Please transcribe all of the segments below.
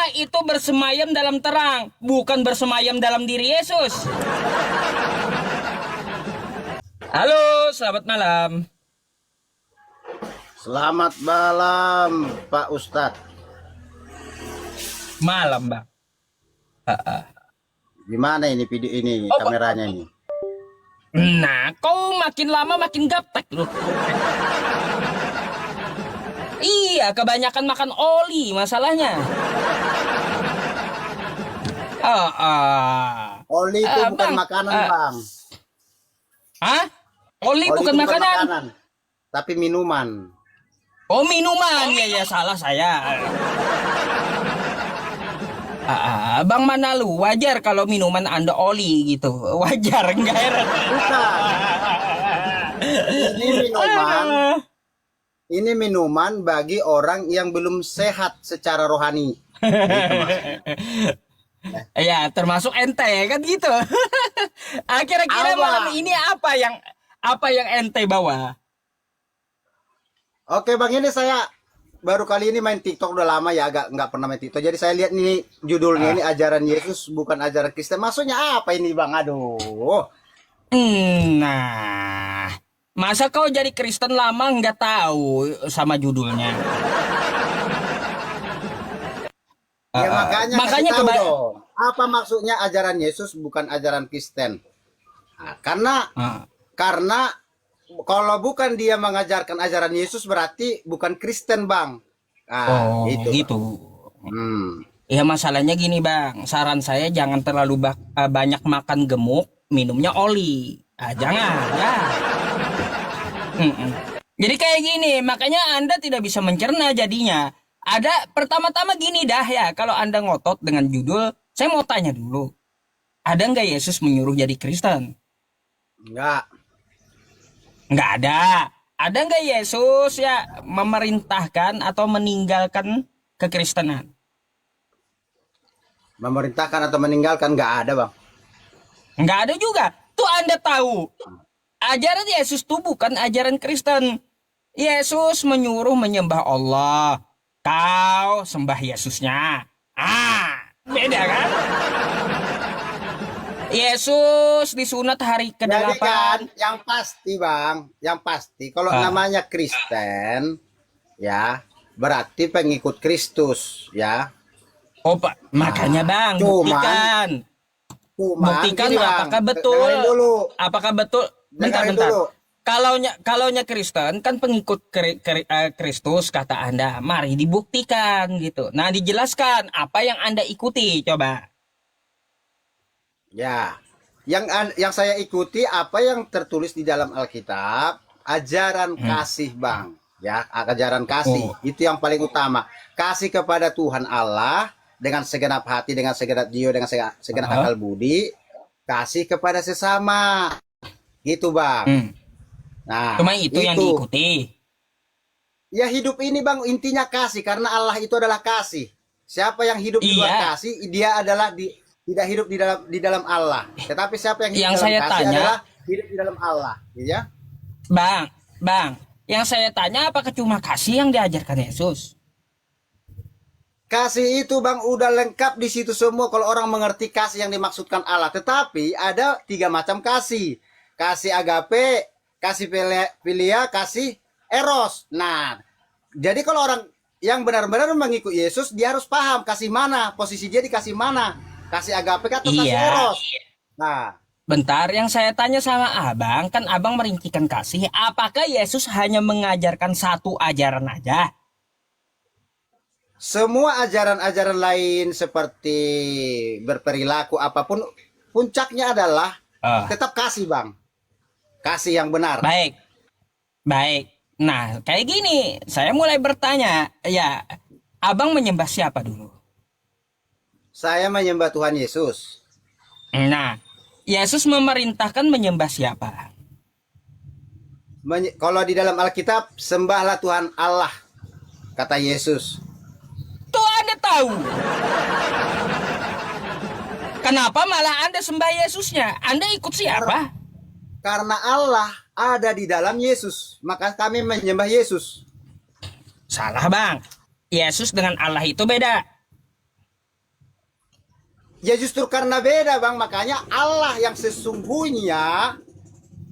Allah itu bersemayam dalam terang, bukan bersemayam dalam diri Yesus. Halo, selamat malam. Selamat malam, Pak Ustadz. Malam, Bang. Gimana ini video ini, Oh, kameranya ini? Nah, kau makin lama makin gaptek lu. Iya, kebanyakan makan oli masalahnya. Oli itu bukan Bang, makanan, Bang. Hah? Oli Oli bukan itu makanan. tapi minuman. Oh, minuman. Ya, salah saya. Bang Manalu, wajar kalau minuman Anda oli gitu. Wajar, enggak heran. Bukan. Ini minuman. Ini minuman bagi orang yang belum sehat secara rohani. Gitu maksudnya. Ya, termasuk ente kan gitu. Kira-kira Apa? malam ini apa yang ente bawa? Oke, Bang, ini saya baru kali ini main TikTok, udah lama ya, agak nggak pernah main TikTok. Jadi saya lihat ini judulnya ini ajaran Yesus bukan ajaran Kristen. Maksudnya apa ini, Bang? Aduh. Nah, masa kau jadi Kristen lama nggak tahu sama judulnya? Ya makanya makanya kasih tahu dong. Apa maksudnya ajaran Yesus bukan ajaran Kristen? Nah, karena kalau bukan dia mengajarkan ajaran Yesus berarti bukan Kristen, Bang. Oh, gitu. gitu. Hmm. Ya masalahnya gini, Bang. Saran saya jangan terlalu banyak makan gemuk, minumnya oli. Jangan, ya. Jadi kayak gini, makanya Anda tidak bisa mencerna jadinya. Pertama-tama gini dah ya, kalau Anda ngotot dengan judul, saya mau tanya dulu. Ada nggak Yesus menyuruh jadi Kristen? Enggak. Nggak ada. Ada nggak Yesus ya memerintahkan atau meninggalkan kekristenan? Memerintahkan atau meninggalkan enggak ada, Bang. Nggak ada juga. Tuh Anda tahu. Ajaran Yesus tuh bukan ajaran Kristen. Yesus menyuruh menyembah Allah. Kau sembah Yesusnya. Beda kan? Yesus disunat hari Jadi ke-8. kan yang pasti, Bang, yang pasti kalau namanya Kristen ya berarti pengikut Kristus ya. Oh, Pak, makanya Bang, buktikan. Buktikan gini, Bang, apakah betul? dengerin dulu. Apakah betul? Dengerin Bentar. dulu. Kalaunya Kristen kan pengikut Kristus kata Anda. Mari dibuktikan gitu. Nah, dijelaskan apa yang Anda ikuti coba. Ya. Yang saya ikuti apa yang tertulis di dalam Alkitab, ajaran kasih, Bang. Ya, ajaran kasih. Itu yang paling utama. Kasih kepada Tuhan Allah dengan segenap hati, dengan segenap jiwa, dengan segenap akal budi, kasih kepada sesama. Gitu, Bang. Nah, Cuma itu yang diikuti. Ya hidup ini, Bang, intinya kasih karena Allah itu adalah kasih. Siapa yang hidup di luar kasih, dia adalah tidak hidup di dalam Allah. Tetapi siapa yang hidup Yang dalam saya kasih tanya, adalah hidup di dalam Allah, ya. Bang, yang saya tanya apakah cuma kasih yang diajarkan Yesus? Kasih itu, Bang, udah lengkap di situ semua kalau orang mengerti kasih yang dimaksudkan Allah. Tetapi ada 3 macam kasih. Kasih agape, kasih filia, kasih eros. Nah, jadi kalau orang yang benar-benar mengikut Yesus, dia harus paham kasih mana, posisi dia dikasih mana. Kasih agape atau kasih eros. Nah, bentar, yang saya tanya sama Abang, kan Abang merincikan kasih. Apakah Yesus hanya mengajarkan satu ajaran aja? semua ajaran-ajaran lain seperti berperilaku apapun, puncaknya adalah tetap kasih, Bang. Kasih yang benar. Baik. Nah, kayak gini, saya mulai bertanya, ya, Abang menyembah siapa dulu? Saya menyembah Tuhan Yesus. Nah, Yesus memerintahkan menyembah siapa? Kalau di dalam Alkitab, sembahlah Tuhan Allah, kata Yesus. Tuh Anda tahu. Kenapa malah Anda sembah Yesusnya? Anda ikut siapa? Karena Allah ada di dalam Yesus, maka kami menyembah Yesus. Salah, Bang. Yesus dengan Allah itu beda. Ya justru karena beda bang, makanya Allah yang sesungguhnya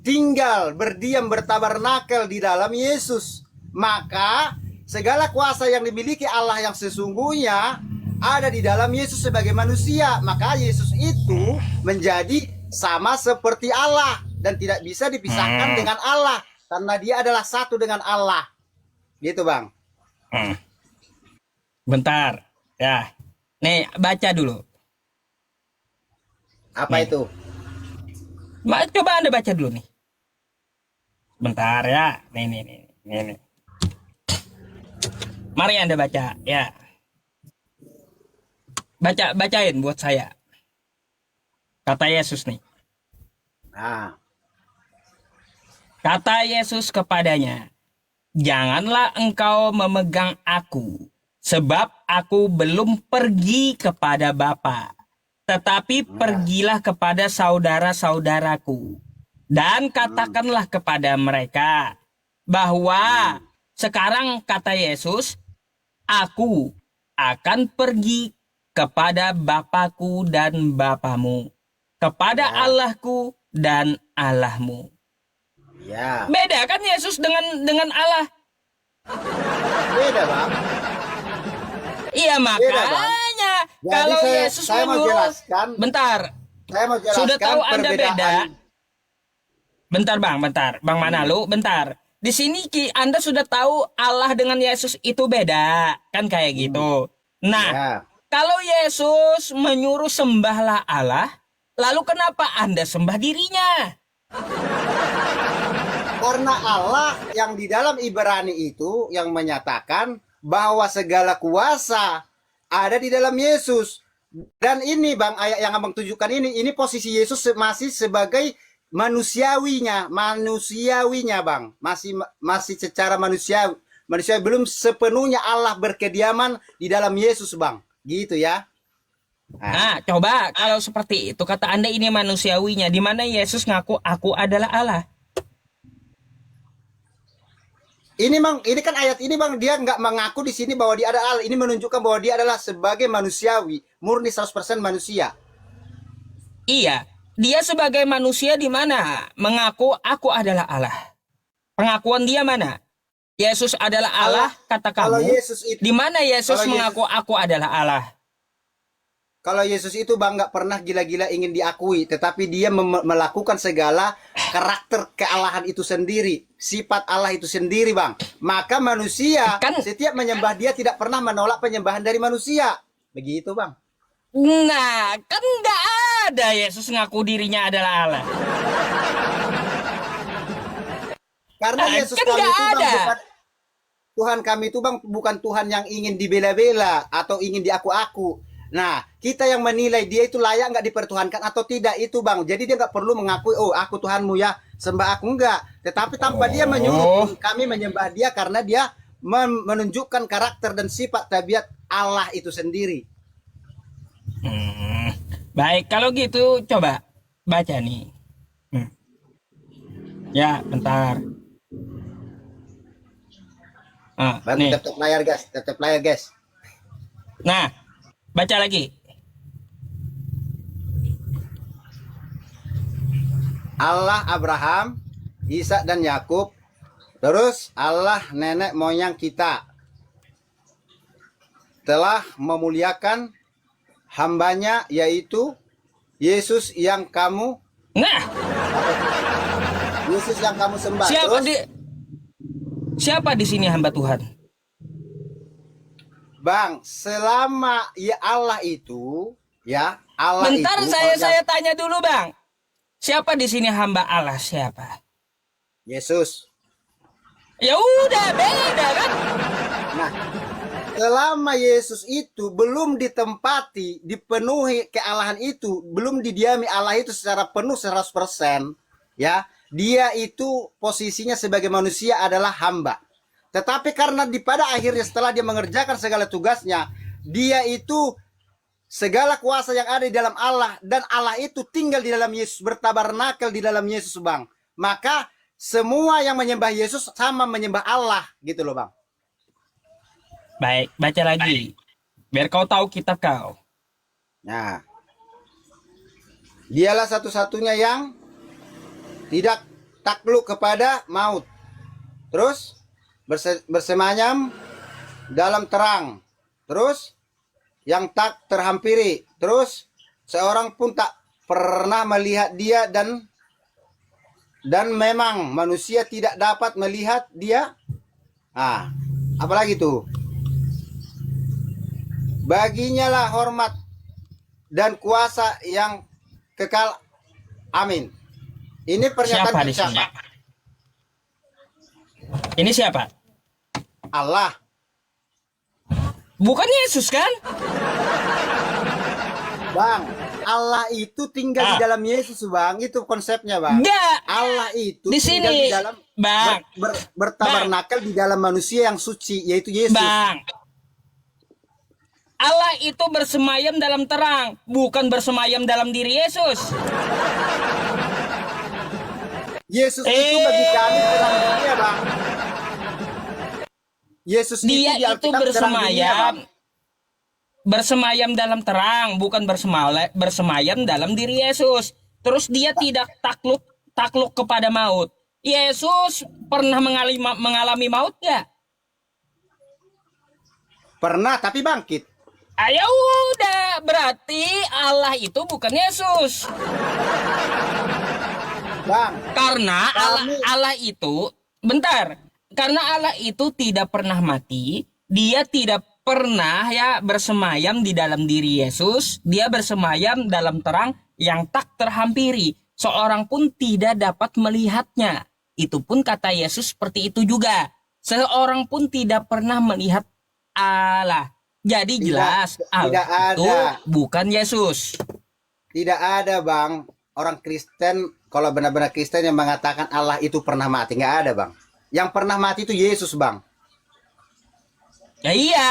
tinggal berdiam bertabernakel di dalam Yesus. Maka segala kuasa yang dimiliki Allah yang sesungguhnya ada di dalam Yesus sebagai manusia. Maka Yesus itu menjadi sama seperti Allah dan tidak bisa dipisahkan dengan Allah karena dia adalah satu dengan Allah. Gitu bang. Bentar. Ya. Nih, baca dulu. Apa Nih. itu? Coba Anda baca dulu nih. Bentar ya. Nih. Mari Anda baca, ya. Bacain buat saya. Kata Yesus nih. Nah, Kata Yesus kepadanya, "Janganlah engkau memegang aku, sebab aku belum pergi kepada Bapa. Tetapi pergilah kepada saudara-saudaraku, dan katakanlah kepada mereka bahwa sekarang," kata Yesus, "aku akan pergi kepada Bapakku dan Bapamu, kepada Ya. Allahku dan Allahmu." ya. Beda kan Yesus dengan Allah? Beda bang. Iya Bang. makanya Jadi kalau saya- Yesus saya mau menyuruh, jelaskan. bentar, Saya mau jelaskan sudah tahu Anda perbedaan. beda. Bentar Bang Manalu, bentar. Di sini Anda sudah tahu Allah dengan Yesus itu beda, kan kayak gitu. Nah, Ya. kalau Yesus menyuruh sembahlah Allah, lalu kenapa Anda sembah dirinya? Karena Allah yang di dalam Ibrani itu yang menyatakan bahwa segala kuasa ada di dalam Yesus. Dan ini bang, ayat yang abang tunjukkan ini posisi Yesus masih sebagai manusiawinya bang, masih secara manusia belum sepenuhnya Allah berkediaman di dalam Yesus bang, gitu ya. Nah, coba kalau seperti itu kata Anda ini manusiawinya, di mana Yesus ngaku aku adalah Allah. Ini bang, ini kan ayat ini bang, dia nggak mengaku di sini bahwa dia ada Allah. Ini menunjukkan bahwa dia adalah sebagai manusiawi, murni 100% manusia. Iya, dia sebagai manusia di mana mengaku aku adalah Allah. Pengakuan dia mana? Yesus adalah Allah, kata Kalau kamu. Yesus itu, Di mana Yesus kalau mengaku aku adalah Allah? kalau Yesus itu bang nggak pernah gila-gila ingin diakui, tetapi dia melakukan segala karakter kealahan itu sendiri, sifat Allah itu sendiri bang. Maka manusia Kan- setiap menyembah dia tidak pernah menolak penyembahan dari manusia, begitu bang. Nah, kan nggak ada Yesus ngaku dirinya adalah Allah. Karena Yesus kan kami nggak itu bang ada. bukan Tuhan kami itu bang, bukan Tuhan yang ingin dibela-bela atau ingin diaku-aku. Nah, kita yang menilai dia itu layak nggak dipertuhankan atau tidak itu bang. Jadi dia nggak perlu mengakui, oh aku Tuhanmu ya, sembah aku enggak. Tetapi tanpa dia menyuruh kami menyembah dia karena dia menunjukkan karakter dan sifat tabiat Allah itu sendiri. Baik, kalau gitu coba baca nih. Ya, bentar. Bantu Nih. tap layar guys. Nah, baca lagi. Allah Abraham, Ishak dan Yakub, terus Allah nenek moyang kita telah memuliakan hambanya yaitu Yesus yang kamu Nah, sembah. siapa di sini hamba Tuhan? Bang, selama ya Allah itu, ya Allah Bentar itu. saya tanya dulu, Bang. Siapa di sini hamba Allah? Siapa? Yesus. Ya udah beda kan? Nah, selama Yesus itu belum ditempati, dipenuhi kealahan itu, belum didiami Allah itu secara penuh 100%, ya, dia itu posisinya sebagai manusia adalah hamba. Tetapi karena pada akhirnya setelah dia mengerjakan segala tugasnya, dia itu segala kuasa yang ada di dalam Allah dan Allah itu tinggal di dalam Yesus, bertabernakel di dalam Yesus, Bang. Maka semua yang menyembah Yesus sama menyembah Allah, gitu loh, Bang. Baik, baca lagi. Biar kau tahu kitab kau. Nah, Dialah satu-satunya yang tidak takluk kepada maut. Terus bersemayam dalam terang. Terus yang tak terhampiri. Terus seorang pun tak pernah melihat dia, dan memang manusia tidak dapat melihat dia. Apalagi tuh? Baginya lah hormat dan kuasa yang kekal. Amin. Ini pernyataan Siapa di sini? siapa? Ini siapa? Allah. Bukan Yesus kan? Bang, Allah itu tinggal di dalam Yesus, Bang. Itu konsepnya, Bang. Enggak. Allah itu Di tinggal sini, di dalam Bang. bertabernakel di dalam manusia yang suci, yaitu Yesus. Bang, Allah itu bersemayam dalam terang, bukan bersemayam dalam diri Yesus. Yesus itu bagi kami terang dunia, Bang. Yesus Dia di itu Alkitab terang dunia, Bang. bersemayam dalam terang, bukan bersemayam dalam diri Yesus. Terus dia tidak takluk kepada maut. Yesus pernah mengalami maut nggak? Pernah, tapi bangkit. Ya udah, berarti Allah itu bukan Yesus. Bang, Karena Allah itu, bentar, karena Allah itu tidak pernah mati, dia tidak pernah bersemayam di dalam diri Yesus, dia bersemayam dalam terang yang tak terhampiri, seorang pun tidak dapat melihatnya. Itu pun kata Yesus seperti itu juga, seorang pun tidak pernah melihat Allah. Jadi jelas Allah itu bukan Yesus. Tidak ada, Bang, orang Kristen, kalau benar-benar Kristen yang mengatakan Allah itu pernah mati. Nggak ada, Bang. Yang pernah mati itu Yesus, Bang. Ya iya,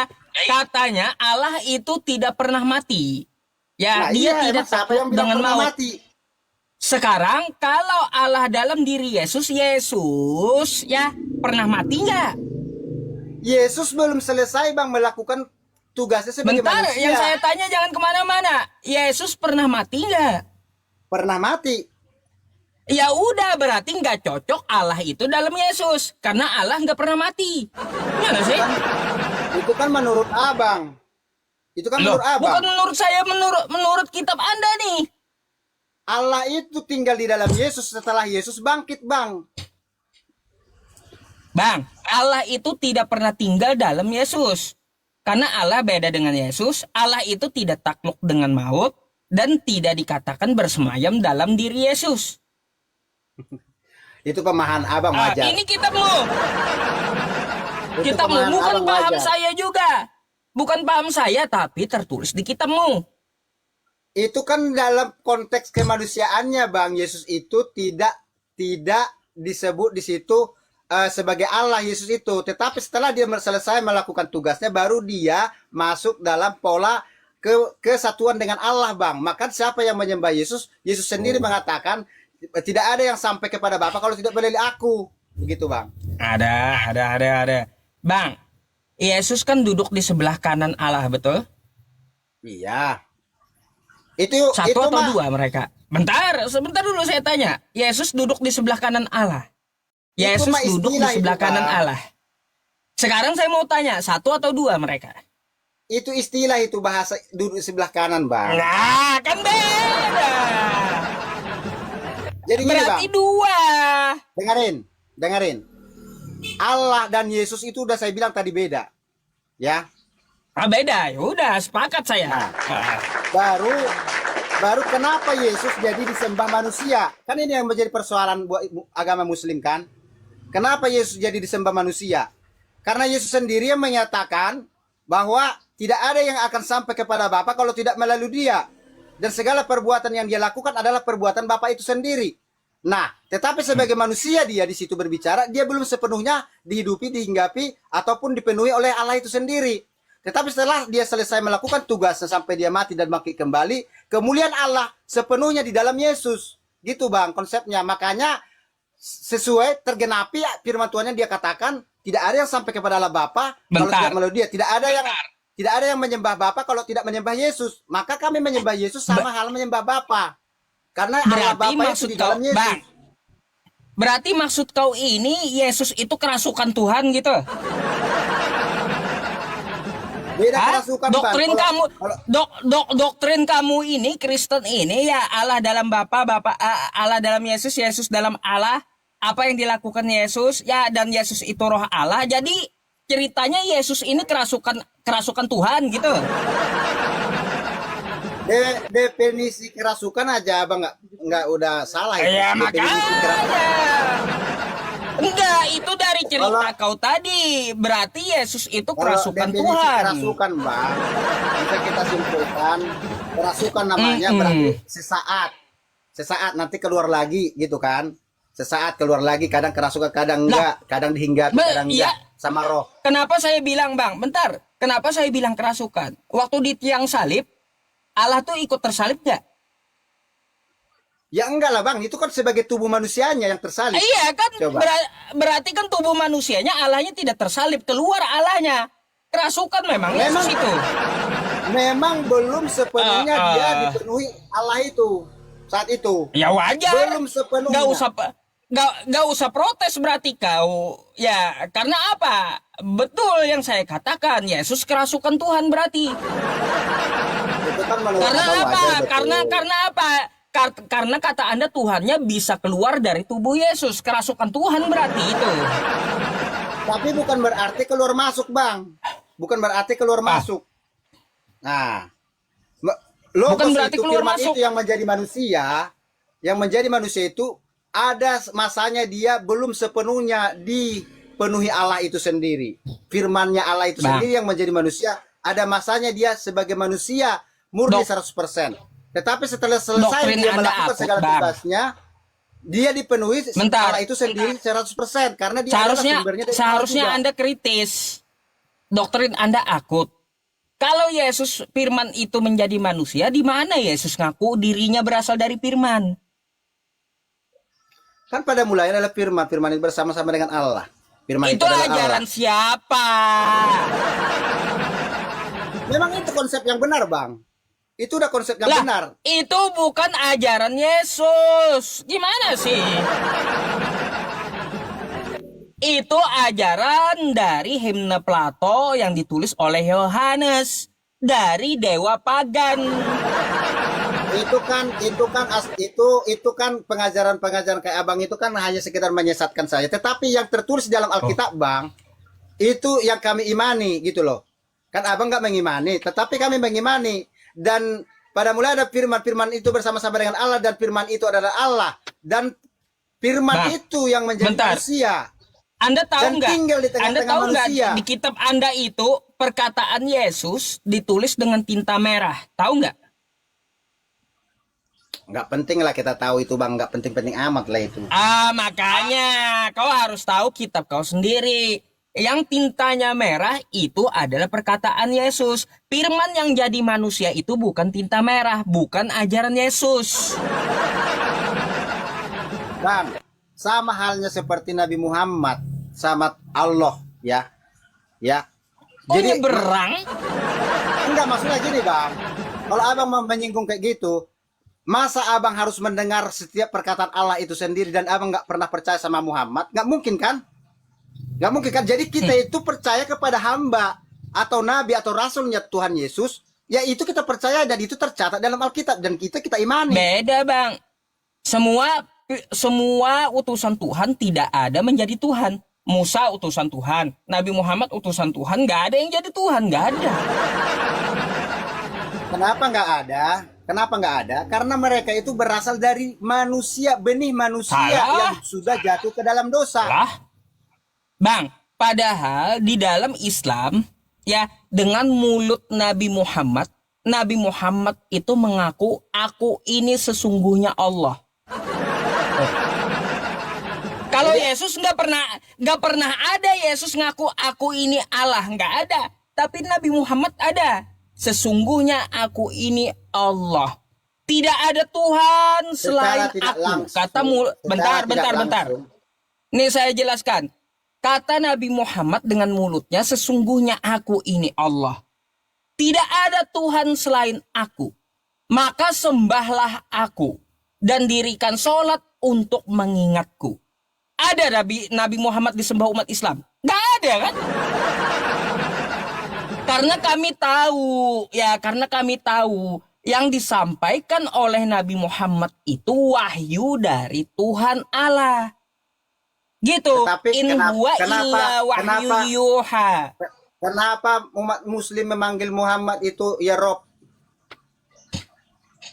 katanya Allah itu tidak pernah mati. Ya, dia tidak takut dengan maut. Mati? Sekarang kalau Allah dalam diri Yesus ya pernah mati nggak? Yesus belum selesai, Bang, melakukan tugasnya sebagai manusia. Bentar, yang saya tanya jangan kemana-mana. Yesus pernah mati nggak? Pernah mati. Ya udah, berarti nggak cocok Allah itu dalam Yesus, karena Allah nggak pernah mati. Ya nggak sih? Itu kan menurut Abang. Itu kan menurut Abang. Bukan menurut saya, menurut kitab Anda nih. Allah itu tinggal di dalam Yesus setelah Yesus bangkit, Bang. Bang, Allah itu tidak pernah tinggal dalam Yesus. Karena Allah beda dengan Yesus, Allah itu tidak takluk dengan maut dan tidak dikatakan bersemayam dalam diri Yesus. Itu pemahaman Abang wajar. Ini kitabmu. Kitabmu bukan paham wajar. Saya juga. Bukan paham saya, tapi tertulis di kitabmu. Itu kan dalam konteks kemanusiaannya, Bang. Yesus itu tidak disebut di situ sebagai Allah, Yesus itu. Tetapi setelah dia selesai melakukan tugasnya, baru dia masuk dalam pola kesatuan dengan Allah, Bang. Maka siapa yang menyembah Yesus? Yesus sendiri mengatakan, tidak ada yang sampai kepada Bapa kalau tidak melalui aku. Begitu, Bang. Ada. Bang, Yesus kan duduk di sebelah kanan Allah, betul? Iya. Itu satu atau dua mereka? Sebentar dulu saya tanya. Yesus duduk di sebelah kanan Allah. Yesus duduk di sebelah kanan Allah. Sekarang saya mau tanya, satu atau dua mereka? Itu istilah, itu bahasa duduk di sebelah kanan, Bang. Nah, kan beda. Jadi berarti gini, Bang. Dua. Dengerin. Allah dan Yesus itu udah saya bilang tadi beda. Ya. Beda. Ya udah, sepakat saya. Nah, baru kenapa Yesus jadi disembah manusia? Kan ini yang menjadi persoalan buat agama Muslim kan? Kenapa Yesus jadi disembah manusia? Karena Yesus sendiri yang menyatakan bahwa tidak ada yang akan sampai kepada Bapa kalau tidak melalui Dia. Dan segala perbuatan yang dia lakukan adalah perbuatan Bapa itu sendiri. Nah, tetapi sebagai manusia dia di situ berbicara, dia belum sepenuhnya dihidupi, dihinggapi, ataupun dipenuhi oleh Allah itu sendiri. Tetapi setelah dia selesai melakukan tugasnya sampai dia mati dan bangkit kembali, kemuliaan Allah sepenuhnya di dalam Yesus. Gitu, Bang, konsepnya. Makanya sesuai tergenapi firman Tuhan yang dia katakan, tidak ada yang sampai kepada Allah Bapa kalau tidak melalui Dia. Tidak ada yang menyembah Bapa kalau tidak menyembah Yesus. Maka kami menyembah Yesus sama hal menyembah Bapa. Karena Allah Berarti Bapa itu maksud di kau, dalam Yesus. Bang, berarti maksud kau ini Yesus itu kerasukan Tuhan gitu? Beda Hah? kerasukan, Bang. Doktrin Kalau- kamu, kalau- doktrin kamu ini Kristen ini ya Allah dalam Bapa, Allah dalam Yesus, Yesus dalam Allah. Apa yang dilakukan Yesus ya, dan Yesus itu Roh Allah. Jadi ceritanya Yesus ini kerasukan Tuhan gitu. definisi kerasukan aja Abang nggak udah salah itu. Ya Definisi kerasukan. makanya. Enggak, itu dari cerita Kalau- kau tadi. Berarti Yesus itu Kalau kerasukan definisi Tuhan. kerasukan, Bang, bisa kita simpulkan kerasukan namanya berarti sesaat nanti keluar lagi gitu kan. Sesaat keluar lagi, kadang kerasukan, kadang enggak, kadang dihinggapi, kadang iya. enggak sama roh. Kenapa saya bilang, Bang? Bentar. Kenapa saya bilang kerasukan? Waktu di tiang salib, Allah tuh ikut tersalib nggak? Ya enggak lah, Bang, itu kan sebagai tubuh manusianya yang tersalib. Iya kan, Coba. berarti kan tubuh manusianya Allahnya tidak tersalib, keluar Allahnya. Kerasukan memang Yesus itu. Memang belum sepenuhnya Ah, ah. dia dipenuhi Allah itu saat itu. Ya wajar. Belum sepenuhnya. Nggak usah protes berarti kau. Ya, karena apa? Betul yang saya katakan, Yesus kerasukan Tuhan berarti. Itu kan menurut Karena Abang apa? wajar, betul. Karena apa? Karena kata Anda Tuhannya bisa keluar dari tubuh Yesus. Kerasukan Tuhan berarti itu. Tapi bukan berarti keluar masuk, Bang. Bukan berarti keluar masuk. Nah, logos Bukan berarti itu, keluar firman masuk. itu yang menjadi manusia, yang menjadi manusia itu ada masanya dia belum sepenuhnya dipenuhi Allah itu sendiri. Firman-Nya Allah itu Bang. sendiri yang menjadi manusia, ada masanya dia sebagai manusia murni 100%. Tetapi setelah selesai Doktrin dia Anda melakukan akut, segala Bang. tugasnya, dia dipenuhi Bentar. Allah itu sendiri 100% karena dia adalah sumbernya dari Allah Seharusnya juga. Anda kritis. Doktrin Anda akut. Kalau Yesus firman itu menjadi manusia, di mana Yesus ngaku dirinya berasal dari firman? Kan pada mulanya adalah firman, firman itu bersama-sama dengan Allah. Firman Itu adalah ajaran Allah. siapa? Memang itu konsep yang benar, Bang. Itu udah konsep yang Lah, benar. itu bukan ajaran Yesus. Gimana sih? Itu ajaran dari himne Plato yang ditulis oleh Yohanes dari dewa pagan. Itu kan pengajaran-pengajaran kayak Abang itu kan hanya sekedar menyesatkan saya. Tetapi yang tertulis di dalam Alkitab, Bang, itu yang kami imani gitu loh. Kan Abang nggak mengimani, tetapi kami mengimani. Dan pada mulai ada firman-firman itu bersama-sama dengan Allah, dan firman itu adalah Allah, dan firman Bang, itu yang menjadi bentar. manusia. Anda tahu Dan nggak? tinggal di tengah-tengah Anda tahu nggak manusia. di kitab Anda itu perkataan Yesus ditulis dengan tinta merah? Tahu nggak? Nggak penting lah kita tahu itu, Bang, nggak penting-penting amat lah itu. Makanya kau harus tahu kitab kau sendiri. Yang tintanya merah itu adalah perkataan Yesus. Firman yang jadi manusia itu bukan tinta merah, bukan ajaran Yesus. Bang, sama halnya seperti Nabi Muhammad sama Allah, ya. Ya. Jadi berang. Enggak, maksudnya gini, Bang. Kalau Abang mau menyinggung kayak gitu, masa Abang harus mendengar setiap perkataan Allah itu sendiri dan Abang nggak pernah percaya sama Muhammad? Nggak mungkin kan? Nggak mungkin kan? Jadi kita itu percaya kepada hamba atau nabi atau rasulnya Tuhan Yesus, ya itu kita percaya dan itu tercatat dalam Alkitab dan kita imani. Beda, Bang. Semua utusan Tuhan tidak ada menjadi Tuhan. Musa utusan Tuhan, Nabi Muhammad utusan Tuhan, nggak ada yang jadi Tuhan, nggak ada. Kenapa nggak ada? Kenapa nggak ada? Karena mereka itu berasal dari manusia, benih manusia Salah. yang sudah jatuh ke dalam dosa. Lah, Bang, padahal di dalam Islam, ya, dengan mulut Nabi Muhammad itu mengaku, aku ini sesungguhnya Allah. Kalau Yesus nggak pernah ada Yesus ngaku aku ini Allah, nggak ada. Tapi Nabi Muhammad ada. Sesungguhnya aku ini Allah. Tidak ada Tuhan selain Secara tidak aku. langsung. Kata Secara tidak bentar. langsung. Nih saya jelaskan. Kata Nabi Muhammad dengan mulutnya, sesungguhnya aku ini Allah. Tidak ada Tuhan selain aku. Maka sembahlah aku. dan dirikan sholat untuk mengingatku. Ada Nabi Muhammad disembah umat Islam? Nggak ada kan? Karena kami tahu yang disampaikan oleh Nabi Muhammad itu wahyu dari Tuhan Allah. Gitu. Tetapi In huwa illa wahyu yuha. Kenapa umat muslim memanggil Muhammad itu ya Rob?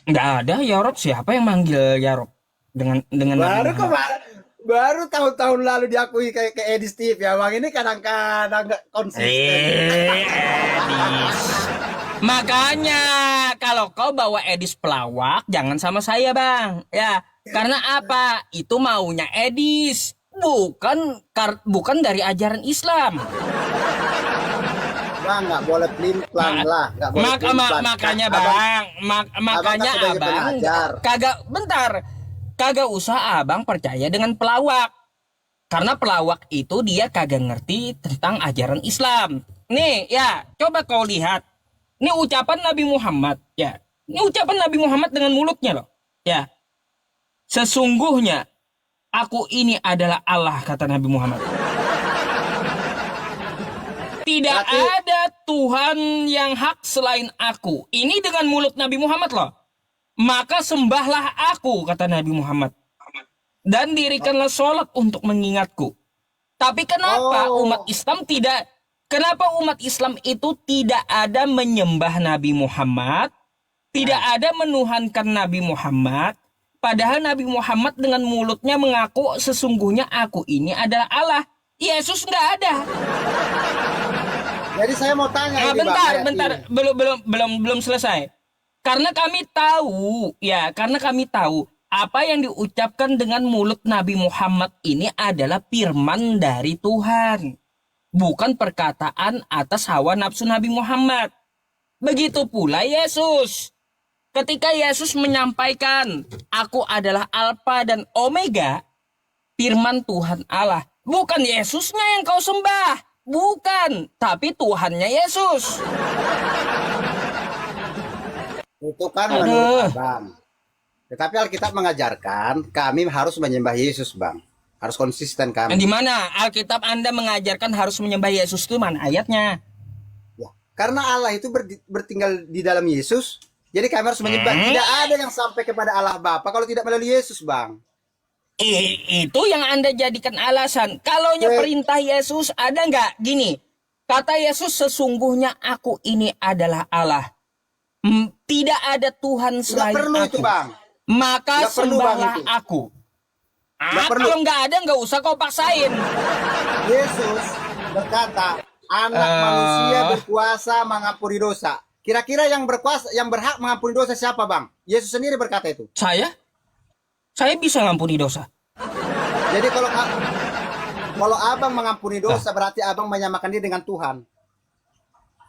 Nggak ada ya Rob. Siapa yang manggil ya Rob dengan Baru Nabi Muhammad? baru tahun-tahun lalu diakui kayak Edi Steve ya Bang. Ini kadang-kadang nggak konsisten. Edis. Makanya kalau kau bawa Edis pelawak, jangan sama saya Bang. Ya, karena apa? Itu maunya Edis, bukan dari ajaran Islam. Bang, nggak boleh pelin-pelan lah, nggak boleh pelin-pelan. Makanya Bang, makanya kan sebagai Abang pengajar. kagak usah Abang percaya dengan pelawak. Karena pelawak itu dia kagak ngerti tentang ajaran Islam. Nih ya, coba kau lihat. Ini ucapan Nabi Muhammad ya. Ini ucapan Nabi Muhammad dengan mulutnya loh. Ya. Sesungguhnya aku ini adalah Allah, kata Nabi Muhammad. Tidak ada Tuhan yang hak selain aku. Ini dengan mulut Nabi Muhammad loh. Maka sembahlah aku, kata Nabi Muhammad. Dan dirikanlah sholat untuk mengingatku. Tapi kenapa umat Islam itu tidak ada menyembah Nabi Muhammad, tidak ada menuhankan Nabi Muhammad, padahal Nabi Muhammad dengan mulutnya mengaku sesungguhnya aku ini adalah Allah. Yesus nggak ada. Jadi saya mau tanya ini, Bentar, belum selesai. Karena kami tahu apa yang diucapkan dengan mulut Nabi Muhammad ini adalah firman dari Tuhan. Bukan perkataan atas hawa nafsu Nabi Muhammad. Begitu pula Yesus. Ketika Yesus menyampaikan, aku adalah Alfa dan Omega, firman Tuhan Allah. Bukan Yesusnya yang kau sembah. Bukan, tapi Tuhannya Yesus. itu kan menurut Abang. Tetapi Alkitab mengajarkan kami harus menyembah Yesus, Bang. Harus konsisten kami. Di mana Alkitab Anda mengajarkan harus menyembah Yesus itu mana ayatnya? Ya, karena Allah itu bertinggal di dalam Yesus, jadi kami harus menyembah. Tidak ada yang sampai kepada Allah Bapa kalau tidak melalui Yesus, Bang. Itu yang Anda jadikan alasan. Kalau perintah Yesus ada nggak? Gini, kata Yesus, sesungguhnya aku ini adalah Allah. Tidak ada Tuhan selain perlu aku. itu, Bang. Maka Nggak perlu, Bang, sembahlah itu. aku. perlu. Kalau nggak ada, nggak usah kau paksain. Yesus berkata, anak manusia berkuasa mengampuni dosa. Kira-kira yang berhak mengampuni dosa siapa, Bang? Yesus sendiri berkata itu. Saya bisa ngampuni dosa. Jadi kalau Abang mengampuni dosa, berarti Abang menyamakan diri dengan Tuhan.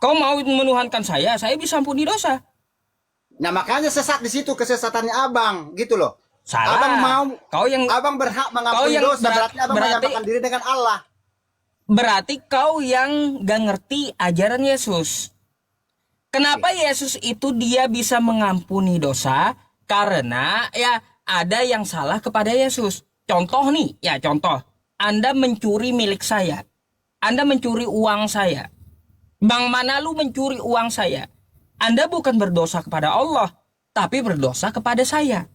Kau mau menuhankan saya bisa ampuni dosa. Nah, makanya sesat di situ kesesatannya Abang, gitu loh. Salah. Abang berhak mengampuni dosa, berarti Abang menyamakan diri dengan Allah. Berarti kau yang gak ngerti ajaran Yesus. Kenapa Yesus itu dia bisa mengampuni dosa? Karena ya ada yang salah kepada Yesus. Contoh nih, contoh. Anda mencuri milik saya. Anda mencuri uang saya. Bang Manalu mencuri uang saya. Anda bukan berdosa kepada Allah, tapi berdosa kepada saya.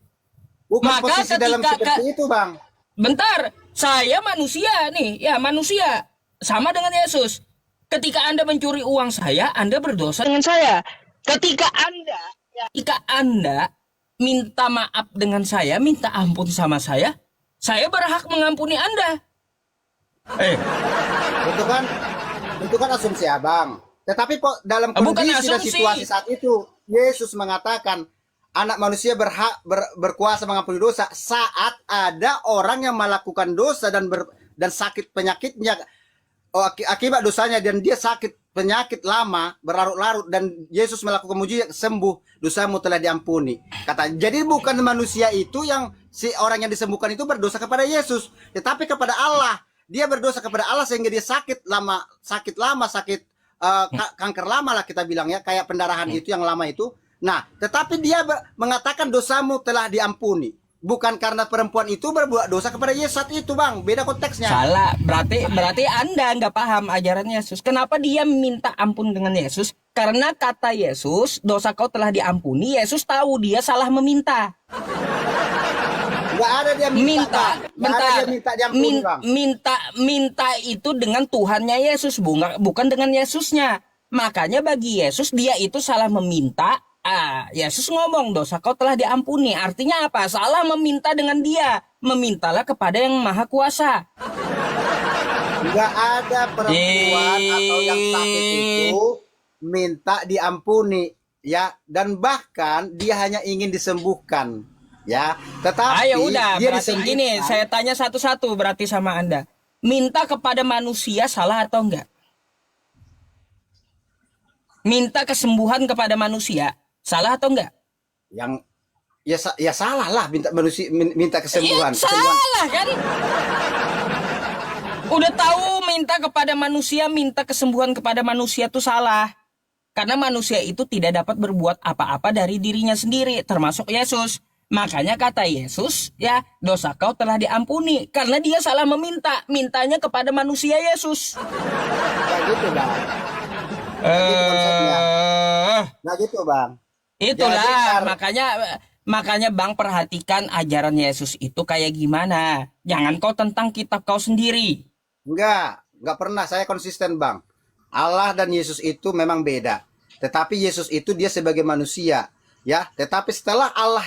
Bukan Maka posisi dalam seperti itu, Bang. Bentar, saya manusia nih, manusia. Sama dengan Yesus. Ketika Anda mencuri uang saya, Anda berdosa dengan saya. Ketika Anda minta maaf dengan saya, minta ampun sama saya berhak mengampuni Anda. Itu kan asumsi Abang. Tetapi dalam kondisi dan situasi saat itu, Yesus mengatakan anak manusia berhak berkuasa mengampuni dosa saat ada orang yang melakukan dosa dan sakit penyakitnya akibat dosanya, dan dia sakit penyakit lama berlarut-larut, dan Yesus melakukan mujizat sembuh, dosamu telah diampuni. Kata, jadi bukan manusia itu yang si orang yang disembuhkan itu berdosa kepada Yesus, tetapi kepada Allah. Dia berdosa kepada Allah sehingga dia sakit kanker lama lah kita bilang ya, kayak pendarahan itu yang lama itu. Nah, tetapi dia mengatakan dosamu telah diampuni. bukan karena perempuan itu berbuat dosa kepada Yesus saat itu, Bang. Beda konteksnya. Salah. Berarti Anda nggak paham ajaran Yesus. Kenapa dia minta ampun dengan Yesus? Karena kata Yesus, dosa kau telah diampuni. Yesus tahu dia salah meminta. Nggak ada dia minta, Bang. Nggak ada Bentar. dia minta diampuni, Bang. Minta itu dengan Tuhannya Yesus, bukan dengan Yesusnya. Makanya bagi Yesus dia itu salah meminta. Yesus ngomong dosa kau telah diampuni. Artinya apa? Salah meminta dengan dia. Memintalah kepada yang maha kuasa. Nggak ada perempuan atau yang sakit itu minta diampuni, ya. Dan bahkan dia hanya ingin disembuhkan, ya. Tetapi Ayo udah, dia berarti disembuhkan. gini, saya tanya satu-satu berarti sama Anda. Minta kepada manusia salah atau enggak? Minta kesembuhan kepada manusia salah atau enggak? Yang ya salah lah minta kesembuhan. Iya, salah kan? Udah tahu minta kepada manusia, minta kesembuhan kepada manusia itu salah. Karena manusia itu tidak dapat berbuat apa-apa dari dirinya sendiri, termasuk Yesus. Makanya kata Yesus, ya, dosa kau telah diampuni. Karena dia salah meminta, mintanya kepada manusia Yesus. Nggak gitu, Bang. Nggak gitu konsepnya. Nggak gitu, Bang. Itulah, Jadi, makanya Bang perhatikan ajaran Yesus itu kayak gimana. Jangan kau tentang kitab kau sendiri. Nggak pernah. Saya konsisten, Bang. Allah dan Yesus itu memang beda. Tetapi Yesus itu dia sebagai manusia, ya. Tetapi setelah Allah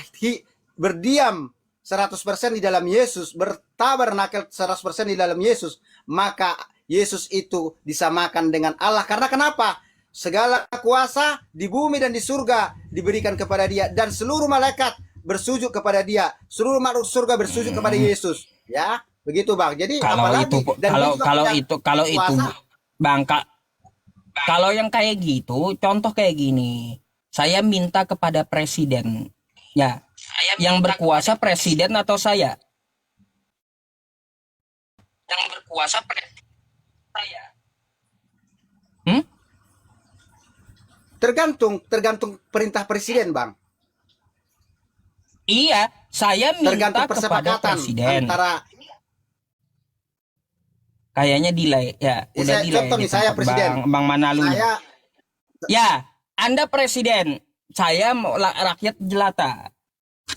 berdiam 100% di dalam Yesus, bertabernakel 100% di dalam Yesus, maka Yesus itu disamakan dengan Allah. Karena kenapa? Segala kuasa di bumi dan di surga diberikan kepada dia, dan seluruh malaikat bersujud kepada dia, seluruh makhluk surga bersujud kepada Yesus, ya. Begitu, Bang. Jadi apalagi kalau itu Bang, kalau yang kayak gitu, contoh kayak gini. Saya minta kepada presiden, ya. Yang berkuasa presiden atau saya? Yang berkuasa presiden saya. tergantung perintah presiden, Bang. Iya, saya minta Tergantung kepada persepakatan presiden. antara Kayaknya delay ya, udah delay. contoh nih, saya presiden. Bang Manalu. Saya Ya, Anda presiden, saya rakyat jelata.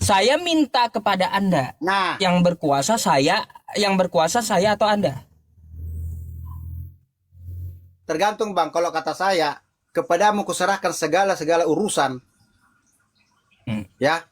Saya minta kepada Anda. Nah, yang berkuasa saya atau Anda? tergantung, Bang. Kalau kata saya, kepadamu kuserahkan segala urusan. Ya.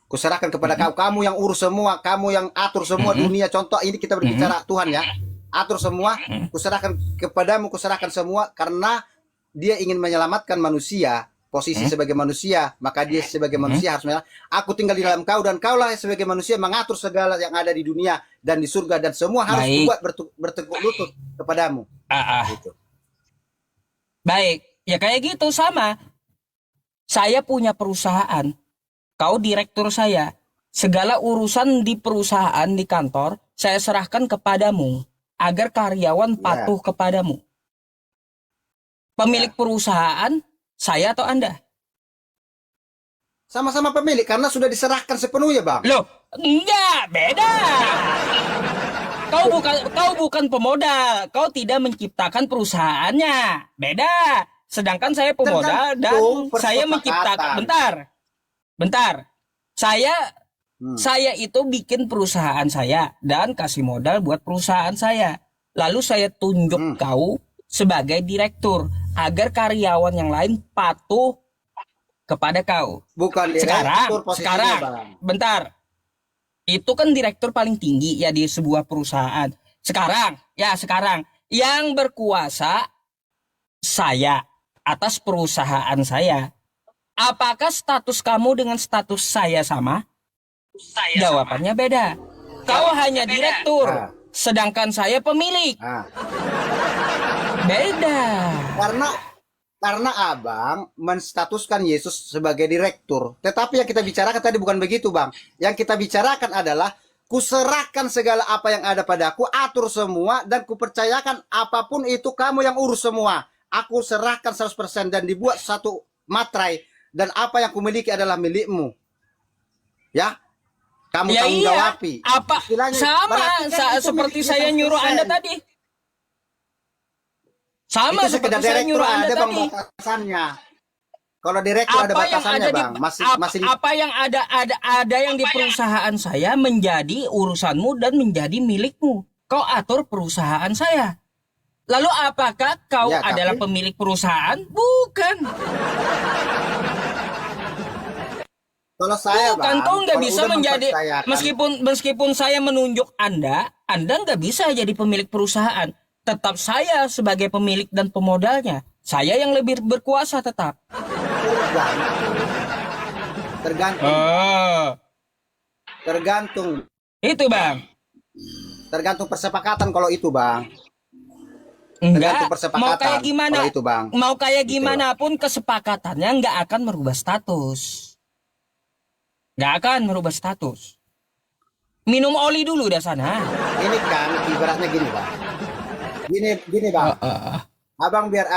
Kuserahkan kepada kamu yang urus semua, kamu yang atur semua dunia. Contoh ini kita berbicara Tuhan, ya. Atur semua, kuserahkan kepadamu, kuserahkan semua, karena dia ingin menyelamatkan manusia. Posisi sebagai manusia, maka dia sebagai manusia harus aku tinggal di dalam kau, dan kaulah sebagai manusia mengatur segala yang ada di dunia dan di surga, dan semua harus bertekuk lutut kepadamu. Gitu. Baik, ya kayak gitu sama. Saya punya perusahaan, kau direktur saya. Segala urusan di perusahaan, di kantor, saya serahkan kepadamu agar karyawan patuh kepadamu. Pemilik perusahaan, saya atau Anda? Sama-sama pemilik karena sudah diserahkan sepenuhnya, Bang. Loh, enggak, beda. Kau bukan pemodal, kau tidak menciptakan perusahaannya. Beda. Sedangkan saya pemodal dan saya menciptakan. Bentar. Saya itu bikin perusahaan saya dan kasih modal buat perusahaan saya. Lalu saya tunjuk kau sebagai direktur agar karyawan yang lain patuh kepada kau. Bukan direktur, sekarang, Bang. bentar. Itu kan direktur paling tinggi ya di sebuah perusahaan. Sekarang yang berkuasa saya atas perusahaan saya. Apakah status kamu dengan status saya sama? Jawabannya beda. Kau hanya direktur, sedangkan saya pemilik. Beda. Karena Abang menstatuskan Yesus sebagai direktur. Tetapi yang kita bicarakan tadi bukan begitu, Bang. Yang kita bicarakan adalah kuserahkan segala apa yang ada padaku, atur semua, dan kupercayakan apapun itu kamu yang urus semua. Aku serahkan 100% dan dibuat satu materai, dan apa yang kumiliki adalah milikmu. Ya. kamu Ya tanggung iya, jawabi. apa Istilahnya, sama berarti kan itu seperti milik saya kita nyuruh Anda 100%. tadi. Sama Itu sekedar seperti saya direktur nyuruh Anda ada bang tadi. batasannya. Kalau direktur ada Apa yang batasannya ada di bang, masih apa, masih apa yang ada yang di perusahaan saya menjadi urusanmu dan menjadi milikmu. Kau atur perusahaan saya. Lalu apakah kau ya adalah tapi pemilik perusahaan? Bukan. kalau saya Bukan, bang, kau nggak kalau bisa udah menjadi mempercayakan, meskipun saya menunjuk Anda nggak bisa jadi pemilik perusahaan. Tetap saya sebagai pemilik dan pemodalnya. Saya yang lebih berkuasa tetap. tergantung, Oh, tergantung, itu bang. tergantung persepakatan kalau itu bang, Enggak, tergantung mau persepakatan kayak gimana, kalau itu bang, mau kayak gitu loh. gimana pun kesepakatannya nggak akan merubah status. Nggak akan merubah status. Minum oli dulu dah sana. Ini kan ibaratnya gini bang, gini bang, abang biar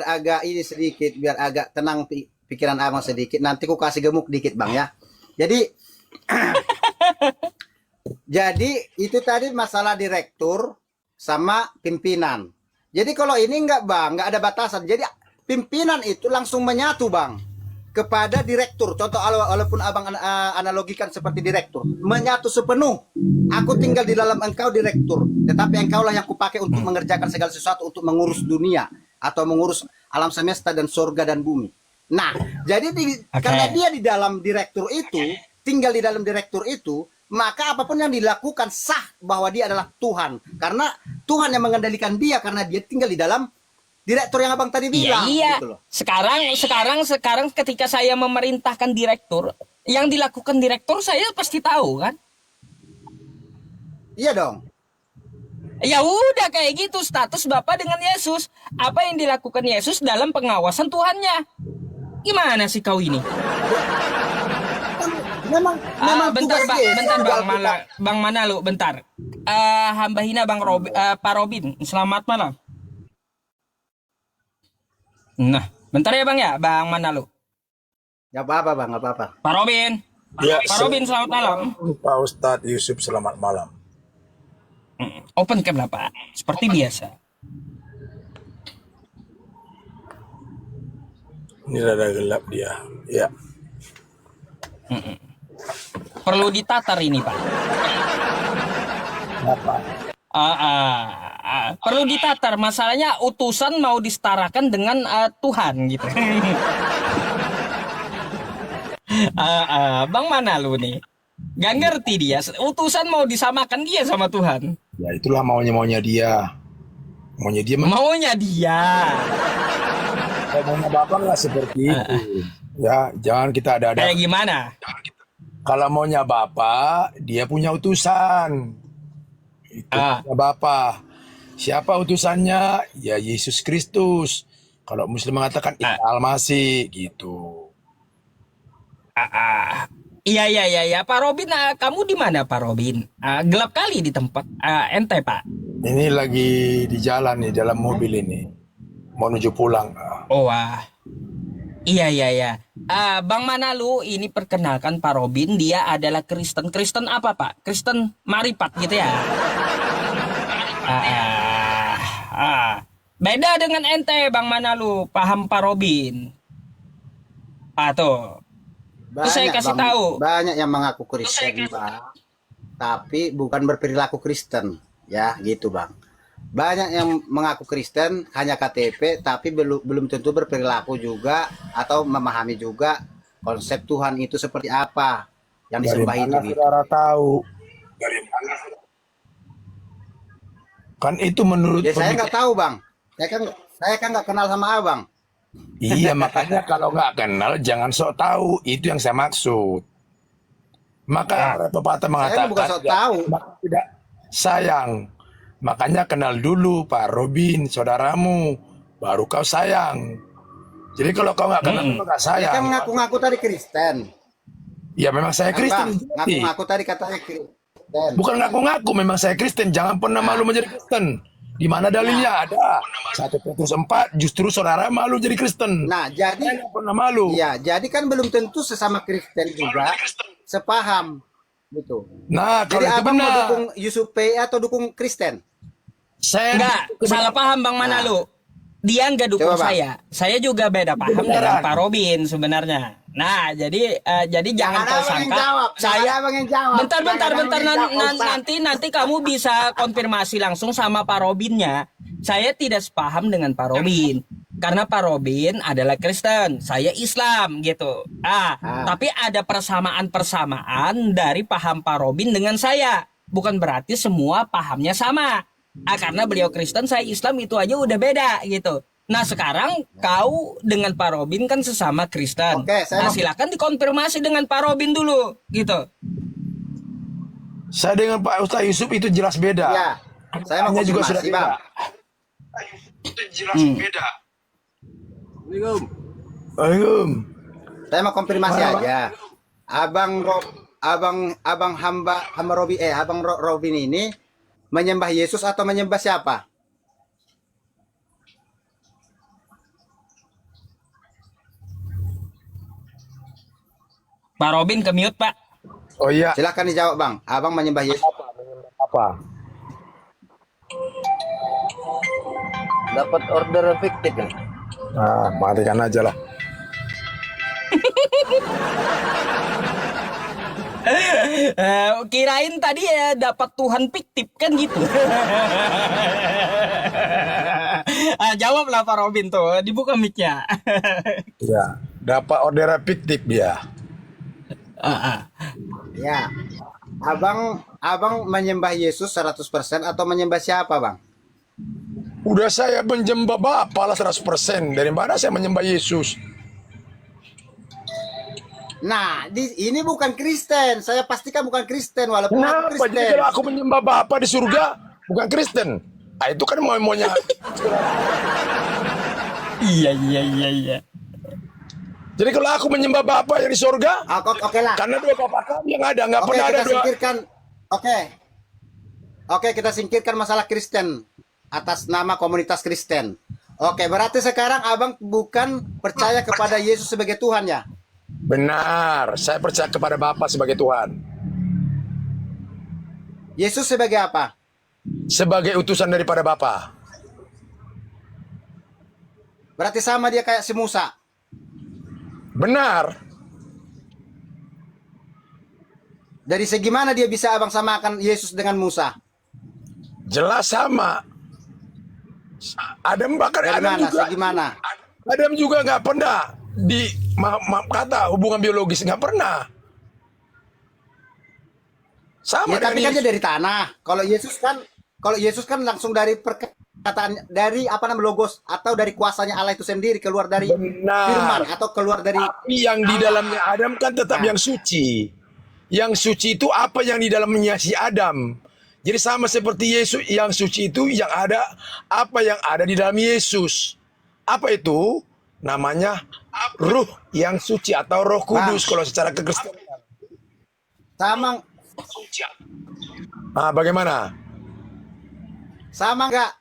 agak ini sedikit, biar agak tenang pikiran abang sedikit. Nanti ku kasih gemuk dikit bang ya. Jadi jadi itu tadi masalah direktur sama pimpinan. Jadi kalau ini enggak bang, enggak ada batasan. Jadi pimpinan itu langsung menyatu bang kepada direktur. Contoh walaupun abang analogikan seperti direktur, menyatu sepenuh. Aku tinggal di dalam engkau direktur, tetapi engkaulah yang kupakai untuk mengerjakan segala sesuatu, untuk mengurus dunia atau mengurus alam semesta dan surga dan bumi. Nah, jadi karena dia di dalam direktur itu, tinggal di dalam direktur itu, maka apapun yang dilakukan sah bahwa dia adalah Tuhan. Karena Tuhan yang mengendalikan dia, karena dia tinggal di dalam direktur yang abang tadi Iya, bilang. iya. Gitu loh. Sekarang ketika saya memerintahkan direktur, yang dilakukan direktur saya pasti tahu kan? Iya dong. Ya udah kayak gitu status Bapak dengan Yesus. Apa yang dilakukan Yesus dalam pengawasan Tuhannya? Gimana sih kau ini? Memang Bentar tugas Bang, Yesus bentar juga Bang, Bang mana lu? Bentar. Hamba hina Bang Pak Robin. Selamat malam. Nah, bentar ya Bang ya, Bang mana lu? Gak apa-apa bang, gak apa-apa. Pak Robin. Ya, Pak Robin selamat malam. Pak Ustadz Yusuf selamat malam. Open cam lah Pak, seperti biasa. Ini rada gelap dia. Ya. Perlu ditatar ini Pak. Apa? Perlu ditatar. Masalahnya utusan mau disetarakan dengan Tuhan gitu. Bang mana lu nih? Gak ngerti dia. Utusan mau disamakan dia sama Tuhan. Ya itulah maunya dia. Maunya dia. Maunya dia. Kalau maunya Bapak nggak seperti itu. Ya, jangan kita ada. Kayak gimana? Kalau maunya Bapak, dia punya utusan. Itu punya Bapak. Siapa utusannya? Ya Yesus Kristus. Kalau Muslim mengatakan Isa Al-Masih gitu. Iya. Pak Robin, kamu di mana Pak Robin? Gelap kali di tempat ente Pak. Ini lagi di jalan nih, dalam mobil ini. Mau menuju pulang. Oh wah. Iya. Bang Manalu ini perkenalkan Pak Robin, dia adalah Kristen. Kristen apa Pak? Kristen Maripat gitu ya. Beda dengan ente Bang Manalu, paham Pak Robin? Tuh. Terus saya kasih Bang, tahu. banyak yang mengaku Kristen bang, tapi bukan berperilaku Kristen, ya gitu bang. Banyak yang mengaku Kristen hanya KTP, tapi belum tentu berperilaku juga atau memahami juga konsep Tuhan itu seperti apa yang Dari disembah itu. mana Gitu. saudara tahu? Dari mana? Kan itu menurut Ya saya nggak tahu bang, saya kan nggak kenal sama abang. Iya, makanya kalau nggak kenal jangan sok tahu. Itu yang saya maksud. Maka pepatah mengatakan bukan sok tahu. Tidak sayang. Makanya kenal dulu Pak Robin, saudaramu, baru kau sayang. Jadi kalau kau nggak kenal, kau nggak Dia sayang. kan ngaku-ngaku tadi Kristen. Ya memang saya Kan, Kristen. Bang, ngaku-ngaku tadi katanya Kristen. Bukan ngaku-ngaku, memang saya Kristen. Jangan pernah malu menjadi Kristen. Di mana dalilnya ada? 1 Petrus 4, justru saudara malu jadi Kristen. Nah, jadi Saya nggak pernah malu. ya, jadi kan belum tentu sesama Kristen juga sepaham. Gitu. Nah, kalau Jadi itu abang mau benar. dukung Yusuf P atau dukung Kristen? Saya Enggak, salah paham Bang Nah, Manalu. Dia nggak dukung coba bang. saya. juga beda paham dengan kebenaran. Pak Robin sebenarnya. Nah, jadi jangan kau Jangan abang yang sangka jawab. Jangan saya abang yang jawab. bentar Jangan abang yang jawab, Ustaz. nanti kamu bisa konfirmasi langsung sama Pak Robinnya. Saya tidak sepaham dengan Pak Robin. Karena Pak Robin adalah Kristen, saya Islam gitu. Tapi ada persamaan-persamaan dari paham Pak Robin dengan saya. Bukan berarti semua pahamnya sama. Karena beliau Kristen, saya Islam, itu aja udah beda gitu. Nah sekarang kau dengan Pak Robin kan sesama Kristen. Oke, saya mau- Silakan dikonfirmasi dengan Pak Robin dulu gitu. Saya dengan Pak Ustaz Yusuf itu jelas beda. Ya, saya mau Hanya juga sudah konfirmasi bang. beda. Itu jelas beda. Assalamualaikum. Saya mau konfirmasi Mana, aja. Abang hamba Robin ini menyembah Yesus atau menyembah siapa? Pak Robin ke mute Pak. Oh iya. Silahkan dijawab bang. Abang menyembah Yesus. Apa? Dapat order fiktif ya? Nah, matikan aja lah. Kirain tadi ya dapat Tuhan fiktif kan gitu. Jawablah Pak Robin tuh, dibuka mic-nya. Iya. Dapat orderan fiktif dia. Ya. Abang menyembah Yesus 100% atau menyembah siapa bang? Udah saya menyembah Bapa lah 100%. Dari mana saya menyembah Yesus? Nah, ini bukan Kristen. Saya pastikan bukan Kristen walaupun aku Kenapa? Jadi Kristen. kalau aku menyembah Bapa di surga, bukan Kristen. Nah, itu kan maunya. Iya. Jadi kalau aku menyembah Bapa yang di surga, Oke lah. karena dua Bapa kami yang ada, nggak Oke, pernah ada kita dua. singkirkan. Oke, kita singkirkan masalah Kristen atas nama komunitas Kristen. Oke, berarti sekarang abang bukan percaya kepada Yesus sebagai Tuhan ya? Benar, saya percaya kepada Bapa sebagai Tuhan. Yesus sebagai apa? Sebagai utusan daripada Bapa. Berarti sama dia kayak si Musa. Benar. Dari segi mana dia bisa abang samakan Yesus dengan Musa? Jelas sama. Adam bahkan Dari Adam mana? juga. Segi mana? Adam juga nggak pernah kata hubungan biologis, nggak pernah. Sama Ya, tapi dengan kan dia dari tanah. Kalau Yesus kan langsung dari perkataan dari logos atau dari kuasanya Allah itu sendiri keluar dari Benar. firman atau keluar dari Tapi yang di dalamnya Adam kan tetap yang suci. Yang suci itu apa yang di dalamnya si Adam. Jadi sama seperti Yesus, yang suci itu yang ada apa yang ada di dalam Yesus. Apa itu? Namanya Ruh yang suci atau Roh Kudus kalau secara kekristenan. sama Bagaimana? sama nggak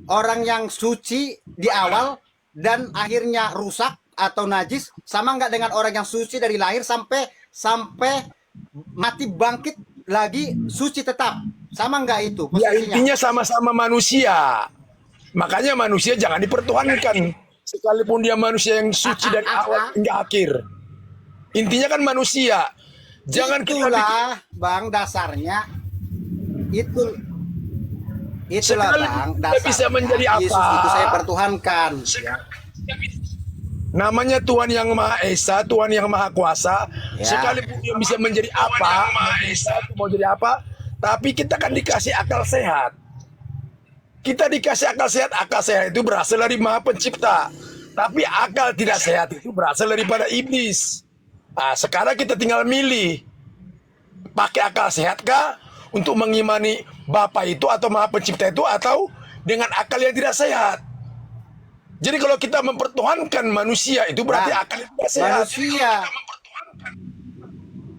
orang yang suci di awal dan akhirnya rusak atau najis, sama nggak dengan orang yang suci dari lahir sampai mati bangkit lagi suci tetap, sama nggak itu Ya posisinya? intinya sama-sama manusia. Makanya manusia jangan dipertuhankan. Sekalipun dia manusia yang suci dari awal hingga akhir. Intinya kan manusia. Jangan kita bikin- Itulah bang dasarnya itulah Sekali bang kita dasarnya bisa menjadi apa? Yesus itu saya pertuhankan ya. Namanya Tuhan yang Maha Esa, Tuhan yang Maha Kuasa. Ya. Sekalipun dia bisa menjadi apa, Maha Esa itu mau jadi apa, tapi kita kan dikasih akal sehat. Kita dikasih akal sehat itu berasal dari Maha Pencipta. Tapi akal tidak sehat itu berasal daripada iblis. Nah, sekarang kita tinggal milih. Pakai akal sehat kah untuk mengimani Bapa itu atau Maha Pencipta itu, atau dengan akal yang tidak sehat. Jadi kalau kita mempertuhankan manusia itu berarti Nah, akal yang tidak sehat.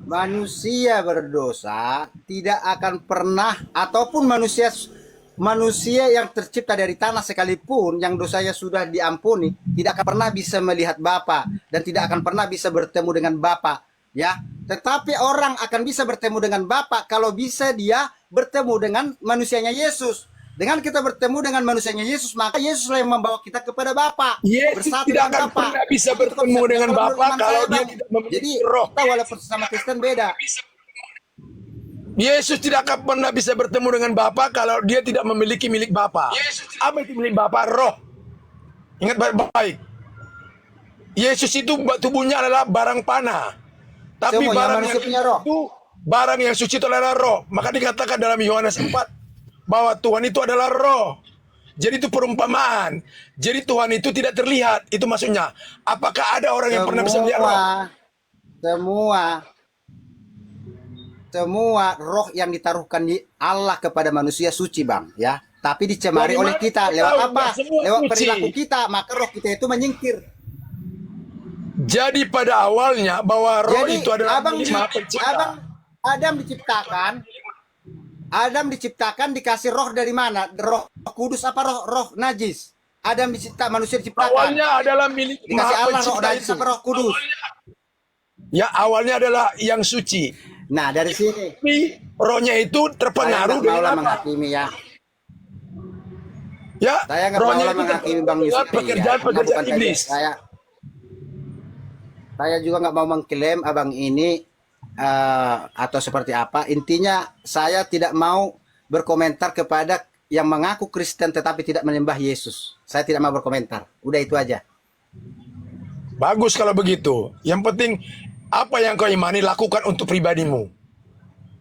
Manusia berdosa tidak akan pernah, ataupun manusia yang tercipta dari tanah sekalipun yang dosanya sudah diampuni tidak akan pernah bisa melihat Bapa dan tidak akan pernah bisa bertemu dengan Bapa, ya. Tetapi orang akan bisa bertemu dengan Bapa kalau bisa dia bertemu dengan manusianya Yesus. Dengan kita bertemu dengan manusianya Yesus, maka Yesuslah yang membawa kita kepada Bapa. Yesus tidak akan pernah bisa bertemu dengan Bapa kalau dia tidak memiliki Jadi roh. kita walaupun sama Kristen beda. Yesus tidak akan pernah bisa bertemu dengan Bapa kalau dia tidak memiliki milik Bapa. Apa itu milik Bapa? Roh. Ingat baik-baik. Yesus itu tubuhnya adalah barang panah. Tapi Semuanya barang manusia punya roh. itu, barang yang suci itu adalah roh. Maka dikatakan dalam Yohanes 4 bahwa Tuhan itu adalah roh. Jadi itu perumpamaan. Jadi Tuhan itu tidak terlihat. Itu maksudnya. Apakah ada orang yang pernah bisa melihat roh? Semua roh yang ditaruhkan di Allah kepada manusia suci, Bang, ya. Tapi dicemari Dari oleh mana kita kita lewat tahu apa? nggak semua Lewat suci? perilaku kita, maka roh kita itu menyingkir. Jadi pada awalnya bahwa roh Jadi itu adalah abang, milik Maha Pencipta. Adam diciptakan dikasih roh dari mana? Roh kudus apa roh najis? Adam manusia diciptakan Awalnya adalah milik dikasih Maha Allah roh Pencipta najis itu. apa roh kudus. Ya awalnya adalah yang suci. Nah dari sini Tapi rohnya itu saya terpengaruh nggak dengan maulah apa? menghakimi ya. Ya, Saya nggak rohnya maulah itu menghakimi Bang terpengaruh Yusuf. dengan pekerjaan-pekerjaan Bukan iblis. Saya juga nggak mau mengklaim abang ini atau seperti apa. Intinya saya tidak mau berkomentar kepada yang mengaku Kristen tetapi tidak menyembah Yesus. Saya tidak mau berkomentar. Udah itu aja. Bagus kalau begitu. Yang penting apa yang kau imani lakukan untuk pribadimu.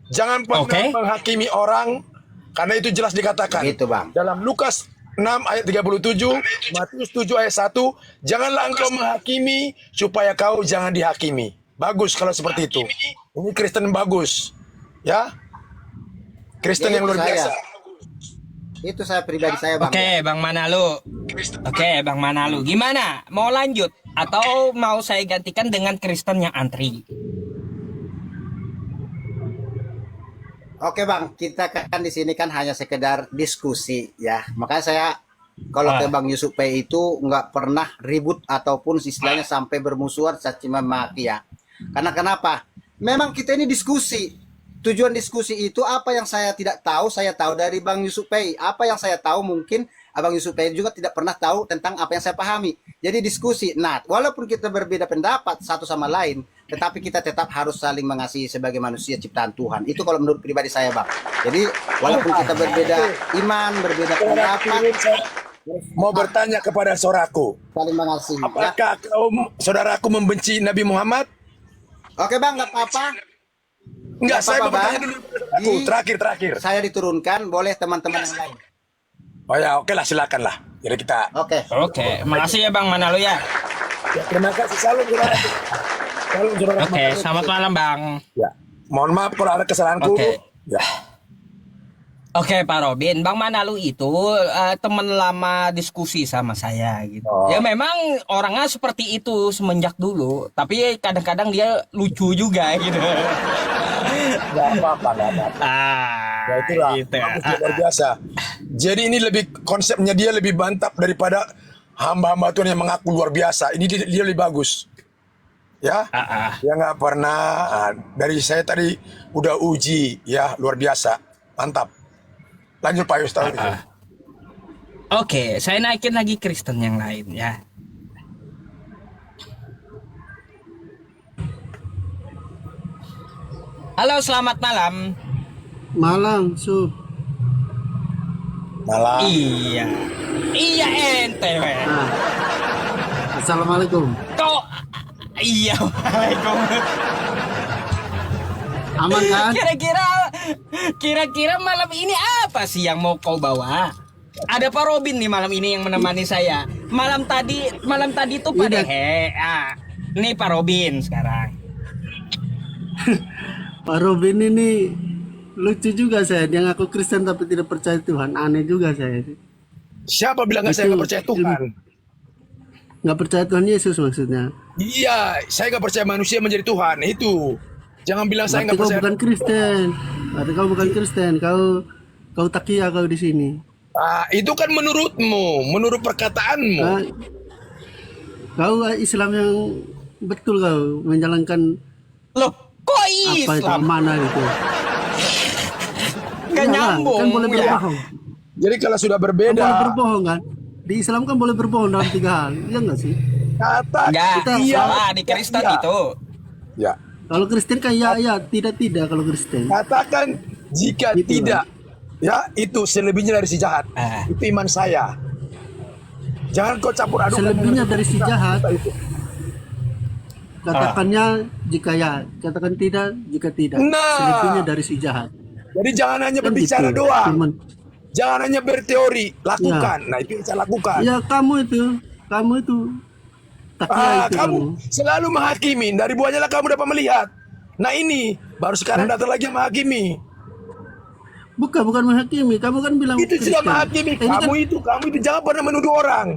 Jangan pernah Oke. menghakimi orang karena itu jelas dikatakan. Gitu, Bang. Dalam Lukas 6 ayat 37, Matius 7 ayat 1, janganlah engkau menghakimi supaya kau jangan dihakimi. Bagus kalau seperti itu. Ini Kristen bagus. Ya. Kristen Ya, yang luar itu saya. biasa. Itu saya pribadi saya, Bang. Oke, Bang Manalu. Oke, Bang Manalu. Gimana? Mau lanjut atau mau saya gantikan dengan Kristen yang antri? Oke, Bang, kita kan di sini kan hanya sekedar diskusi ya. Makanya saya kalau ke Bang Yusuf P itu nggak pernah ribut ataupun istilahnya sampai bermusuhan caci maki ya. Karena kenapa? Memang kita ini diskusi. Tujuan diskusi itu apa yang saya tidak tahu, saya tahu dari Bang Yusuf P. Apa yang saya tahu mungkin Abang Yusuf P juga tidak pernah tahu tentang apa yang saya pahami. Jadi diskusi. Nah, walaupun kita berbeda pendapat satu sama lain, tetapi kita tetap harus saling mengasihi sebagai manusia ciptaan Tuhan. Itu kalau menurut pribadi saya, Bang. Jadi walaupun kita berbeda iman, berbeda pendapat, Mau bertanya kepada saudaraku, saling mengasihi. Ya. apakah saudaraku membenci Nabi Muhammad? Oke, Bang, nggak apa-apa. Enggak, Nggak saya mau apa-apa, bertanya Bang. dulu saudaraku. Terakhir. Saya diturunkan, boleh teman-teman yang lain. Oh ya, oke lah, silakan lah. Jadi kita. Oke. Oke, makasih ya Bang Manalu ya. Ya, terima kasih. Salam saudaraku. Salam saudaraku. Oke, selamat malam Bang. Ya. Mohon maaf kalau ada kesalahanku. Oke. Ya. Oke Pak Robin, Bang Manalu itu teman lama diskusi sama saya gitu. Oh. Ya memang orangnya seperti itu semenjak dulu, tapi kadang-kadang dia lucu juga gitu. Enggak apa-apa. Ya itulah. gitu. Bagus, luar biasa. Jadi ini lebih konsepnya dia lebih mantap daripada hamba-hamba Tuhan yang mengaku luar biasa. Ini dia lebih bagus. Ya. Dia nggak pernah dari saya tadi udah uji ya, luar biasa. Mantap. Lanjut Pak Ustaz. Oke, saya naikin lagi Kristen yang lain ya. Halo, selamat malam. Malang, Sub. Malam. Iya. Iya ente, we. Nah. Assalamualaikum. Kok iya, waalaikumsalam. Aman kan? Kira-kira malam ini apa sih yang mau kau bawa? Ada Pak Robin nih malam ini yang menemani saya. Malam tadi tuh Pak Iya. Dehe. Nih Pak Robin sekarang. Pak Robin ini lucu juga saya. Dia ngaku Kristen tapi tidak percaya Tuhan. Aneh juga saya. Siapa bilang saya nggak percaya Tuhan? Nggak percaya Tuhan Yesus maksudnya. Iya, saya nggak percaya manusia menjadi Tuhan. Itu. Jangan bilang saya Berarti nggak kau percaya. bukan Kristen. Berarti kau bukan Kristen. Kau takia kau di sini. Itu kan menurutmu, menurut perkataanmu. Nah, kau Islam yang betul kau menjalankan. Loh, Kok Apa itu? Islam? Mana itu? Gak Iyalah, nyambung kan boleh ya. berbohong. Jadi kalau sudah Kan boleh berbeda, berbohong kan? Di Islam kan boleh berbohong dalam 3 hal. Iya nggak sih? kata Enggak, Iya. salah di Kristen Iya. itu. ya, Kalau Kristen kan ya, tidak kalau Kristen. katakan jika Gitu, tidak, ya itu selebihnya dari si jahat. Ah. Itu iman saya. Jangan kau campur adukan. Selebihnya dari si jahat. Itu. Katakannya jika ya, katakan tidak jika tidak. Nah. Selebihnya dari si jahat. Jadi jangan hanya Kan berbicara gitu. doang. Cuman, Jangan hanya berteori, lakukan. Nah itu yang saya lakukan. ya kamu itu takia itu Kamu selalu menghakimi. Dari buahnya lah kamu dapat melihat. Nah ini baru sekarang datang lagi menghakimi. Bukan menghakimi. Kamu kan bilang Itu sudah Kristen. menghakimi. Ini kan, Kamu itu jangan pernah menuduh orang.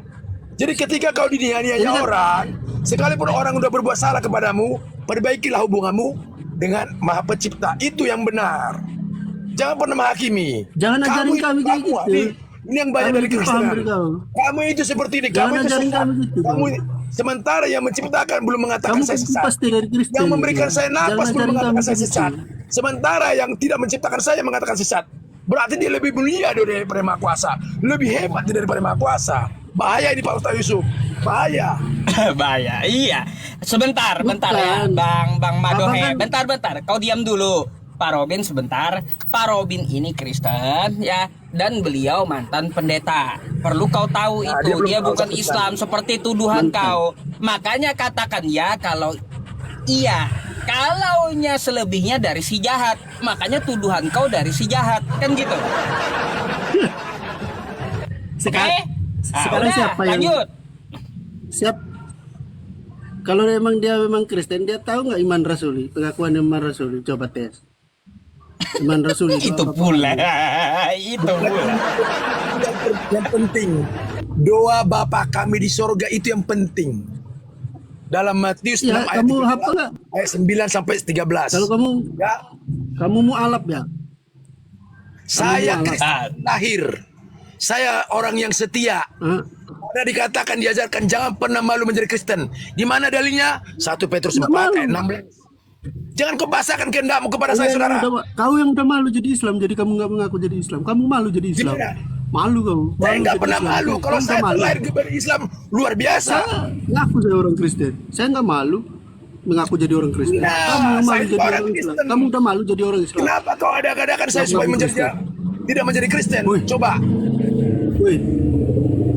Jadi ketika kau diniaya Ini kan- orang, sekalipun orang udah berbuat salah kepadamu, perbaikilah hubunganmu dengan Maha Pencipta. Itu yang benar. Jangan pernah menghakimi. Jangan ajarin kami kayak gitu. Ini yang banyak Kami dari itu paham Kristen. dari kau. Kamu itu seperti ini. Jangan Kamu itu ajarin sesat. kami gitu, Kamu Bang. sementara yang menciptakan belum mengatakan Kamu saya kan sesat. pasti dari Kristen. Yang memberikan gitu. saya Jangan napas belum ajarin mengatakan kami saya gitu. sesat. Sementara yang tidak menciptakan saya mengatakan sesat. Berarti dia lebih mulia daripada Maha Kuasa. Lebih hebat daripada Maha Kuasa. Bahaya ini Pak Ustaz Yusuf. Bahaya. Bahaya, iya. Sebentar ya, Bukan. Bang Madohe. Abang Bentar. Kau diam dulu. Pak Robin sebentar. Pak Robin ini Kristen ya, dan beliau mantan pendeta. Perlu kau tahu Nah, itu. dia Dia belum bukan tahu Islam seperti tuduhan kau. Makanya katakan ya kalau iya. Kalaunya selebihnya dari si jahat, makanya tuduhan kau dari si jahat, kan gitu. Sekarang, sekarang udah, siapa yang lanjut. siap? Kalau memang dia memang Kristen, dia tahu nggak iman rasuli, pengakuan iman rasuli? Coba tes. Iman rasuli Itu pula. Itu pula. Yang penting doa Bapa kami di sorga itu yang penting. Dalam Matius 6 Ya, ayat kamu 13, hafal nggak? ayat 9 sampai 13. Kalau Ya, kamu mau alap ya? saya Kamu Kristen lahir. Saya orang yang setia. Hah? Ada dikatakan diajarkan jangan pernah malu menjadi Kristen. Di mana dalilnya? 1 Petrus 4 Nggak ayat malu. 16. Jangan kau basahkan kehendakmu kepada saya, saudara. Kau yang udah malu jadi Islam, jadi kamu nggak mengaku jadi Islam. Kamu malu jadi Islam. Gimana? Malu kamu. Saya Malu nggak jadi pernah Islam. malu. Kamu Kalau nggak saya malu. terlahir kepada Islam luar biasa. Saya ngaku saya orang Kristen. Saya nggak malu mengaku jadi orang Kristen. Nah, Kamu yang saya malu juga jadi orang orang Islam. Kristen. Kamu udah malu jadi orang Islam. Kenapa kau ada-adakan saya Nggak supaya ngaku menjadi Kristen. tidak menjadi Kristen? Wih. Coba. Woi,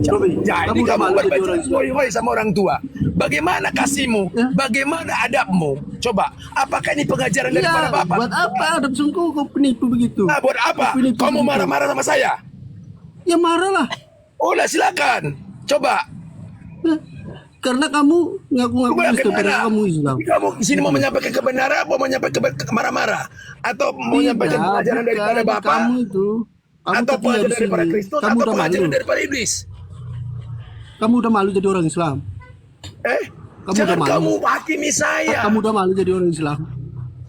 Robi, Jadi udah kamu malu jadi orang berbacaan Islam. hoi sama orang tua. Bagaimana kasihmu? Ya. Bagaimana adabmu? Coba. Apakah ini pengajaran daripada Iya, Bapak? buat apa ada sungguh kau penipu begitu? Nah, buat apa? Kau penipu Kau mau begitu. marah-marah sama saya? Ya marahlah. Oh, lah silakan. Coba. Ya, karena kamu ngaku-ngaku Coba Kristen gimana? padahal kamu Islam. Kamu di sini mau menyampaikan kebenaran apa mau menyampaikan marah-marah? Atau mau menyampaikan Tidak, pelajaran bukan. daripada Bapak? Kamu itu. Kamu Atau setia pelajaran di daripada sini. Kristus? Kamu Atau udah pelajaran malu. daripada iblis? Kamu udah malu jadi orang Islam. Kamu Jangan udah malu. kamu hakimi saya. Kamu udah malu jadi orang Islam.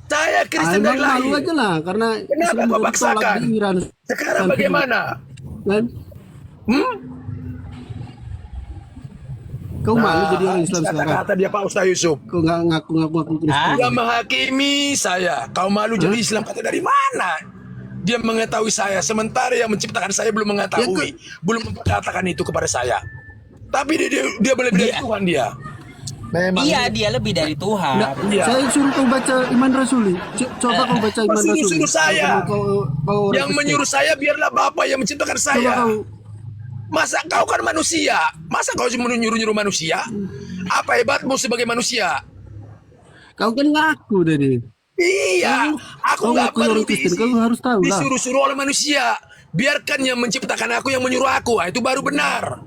Saya Kristen dari Emang malu lahir. aja lah karena Kenapa Islam kau udah ditolak paksakan? di Iran. Sekarang Sampai- bagaimana? Kan? Kau malu jadi orang Islam sekarang. Kata-kata dia Pak Ustaz Yusuf. Kau nggak ngaku-ngaku Kristen. Dia menghakimi saya. Kau malu jadi Islam. Kata dari mana? Dia mengetahui saya. Sementara yang menciptakan saya belum mengetahui. Belum mengatakan itu kepada saya. Tapi dia lebih dari Tuhan dia. Memang. Iya, dia lebih dari Tuhan. Nggak, Iya. saya suruh kau baca Iman Rasuli. Coba kau baca Iman Masih Rasuli. suruh saya. Kau orang Yang Kristen. menyuruh saya biarlah Bapak yang menciptakan Coba saya. kau. Masa kau kan manusia? Masa kau cuma nyuruh-nyuruh manusia? Apa hebatmu sebagai manusia? Kau kan ngaku tadi. Iya, aku Kau nggak ngaku perlu orang Kristen. Kau harus tahu lah. disuruh-suruh oleh manusia. Biarkan yang menciptakan aku yang menyuruh aku. Itu baru benar.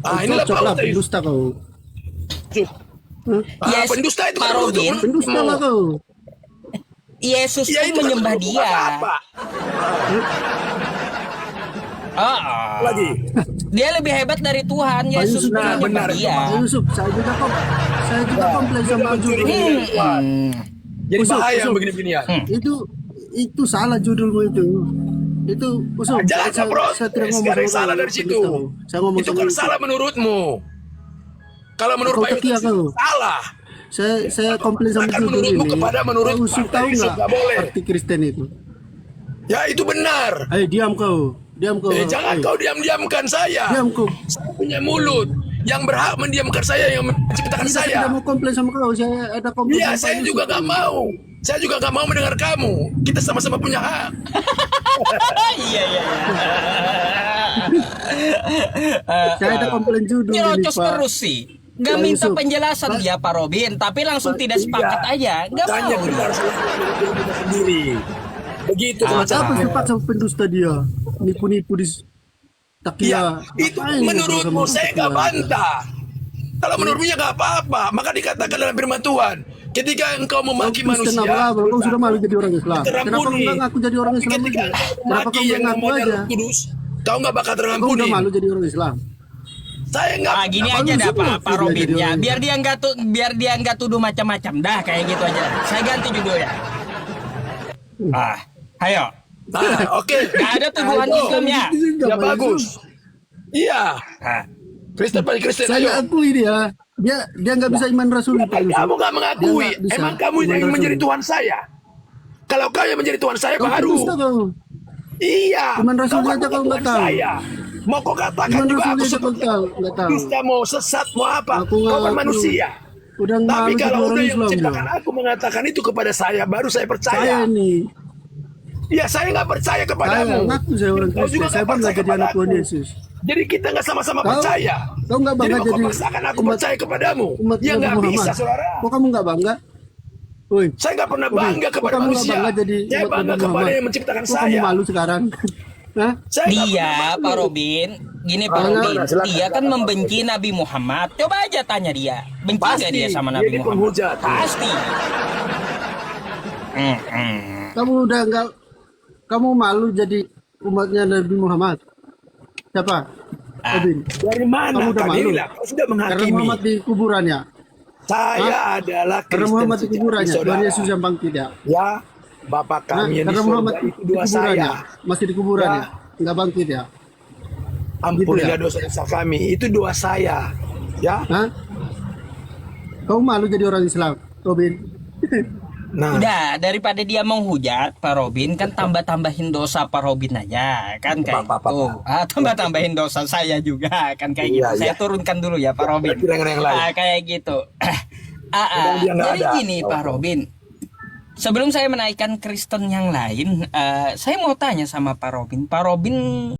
Inilah Cocok lah Pak Ustaz pendusta kau. Yusuf. Yes, Pendusta itu Pak kan Robin. untuk Pendusta lah kau. Yesus Ya, itu itu kan menyembah untuk dia. apa? Lagi. Dia lebih hebat dari Tuhan. Yesus itu Nah, menyembah benar. dia. Pak Yusuf, saya juga komplain sama judul. Jadi Usuf, bahaya yang Usuf. begini-beginian. Itu salah judulmu itu. Itu Usuf. Jangan saya protes. tidak ngomong Sekarang sama salah kau, dari situ. pendusta kau. Saya ngomong Itu sama kan Yusuf. salah menurutmu. Kalau menurut Kau Pak tekia Yusuf kau. salah. saya komplain sama Bahkan judul menurutmu ini. kepada menurut Kau Yusuf Partai tahu Yusuf nggak nggak boleh. arti Kristen itu? Ya itu benar. Ayo diam kau. Jangan kau diam-diamkan saya. Diam kau. Saya punya mulut. Yang berhak mendiamkan saya, yang menciptakan Kita saya. tidak mau komplain sama kau. Saya ada komplain. Iya, sama saya Yusuf. juga gak mau. Saya juga gak mau mendengar kamu. Kita sama-sama punya hak. Iya. Saya ada komplain judul ini, Nyerocos Pak. terus sih. Gak Pak minta Yusuf. penjelasan dia Pak Robin, tapi langsung tidak sepakat aja. Gak Tanya mau kita dia. harus kita sendiri. Begitu Apa caranya. sempat sama pendusta dia? Nipu-nipu di Takia. Ya, itu Ngapain dia menurutmu sama saya Takia? gak bantah. Kalau menurutmu ya gak apa-apa. Maka dikatakan dalam firman Tuhan. Ketika engkau memaki Kau Kristen manusia, apa? Kau sudah malu jadi orang Islam. Kenapa kau terampuni. nggak ngaku jadi orang Islam Ketika aja? engkau Kenapa memaki kau nggak yang ngaku namanya aja? Roh Kudus, kau gak bakal Kau terampuni. udah malu jadi orang Islam. Saya nggak. Gini Apa aja lu dah suruh Pak dia Robin jadi ya, orang biar dia nggak tuduh macam-macam dah kayak gitu aja. Saya ganti judulnya. Ayo. Nah, oke. Gak ada tuduhan Ayo. Islamnya. Ya bagus. Iya. Ah. Kristen pada Kristen, Saya ayo. akui dia nggak bisa iman Rasul Pak Yusuf. Kamu gak mengakui. Dia nggak bisa Emang kamu iman yang Rasul. menjadi Tuhan saya. Kalau kau yang menjadi Tuhan saya Kau baru. pendusta kau. Iya. Iman Rasul kan aja bukan kau nggak Tuhan tahu. saya. Mau kau katakan Iman juga Rasul aku aja kau seperti tahu, nggak tahu. Kristen, mau sesat, mau apa. Aku nggak Kau kan ngaku. manusia. Udah Tapi malu jadi kalau orang udah yang Islam menciptakan dia. aku mengatakan itu kepada saya, baru saya Saya percaya. nih, Ya saya nggak percaya saya kepadamu. ngaku saya orang Kau Kristen. juga Saya nggak bangga percaya jadi anak kepadaku. Tuhan Yesus. Jadi kita nggak sama-sama Kau- percaya. Kau nggak bangga Jadi kau jadi paksakan aku umat- percaya kepadamu. umat Ya Nabi nggak Muhammad. bisa, saudara. Kok kamu nggak bangga? Woi, Saya nggak pernah Oke, bangga kok kepada kamu nggak manusia. bangga jadi Saya umat bangga Nabi kepada Muhammad? yang menciptakan Kok kamu saya. malu sekarang? Hah? Saya nggak Dia pernah malu. Pak Robin, gini Pak Silakan, Robin, silakan, dia kan silakan, membenci Nabi Muhammad. Coba aja tanya dia, benci Pasti, nggak dia sama dia Nabi ini Muhammad? penghujat. Pasti. Kamu udah nggak, kamu malu jadi umatnya Nabi Muhammad? Siapa? Ah. Robin. Dari mana Kamu udah malu? Kadirilah? Kau sudah Karena menghakimi. Muhammad di kuburannya. Saya adalah Karena Kristen Muhammad di sejati, kuburannya. saudara. Tuhan Yesus yang bangkit ya. Ya, Bapak Hah? kami yang di Karena surga Muhammad di itu dua kuburannya. saya. Masih di kuburannya. Ya. Nggak bangkit ya. Ampunilah Gitu ya? dosa-dosa kami. Itu doa saya. Ya. Hah? Kau malu jadi orang Islam, Robin? Nah, Udah, daripada dia menghujat Pak Robin, kan tambah-tambahin dosa Pak Robin aja, kan kayak Apa, apa, gitu. Tambah-tambahin dosa saya juga, kan kayak gitu. Iya, Saya iya. turunkan dulu ya Pak Robin. Berarti dengan yang lain. Kayak gitu. Sedang dia nggak Jadi ada. gini Pak Robin, sebelum saya menaikkan Kristen yang lain, saya mau tanya sama Pak Robin. Pak Robin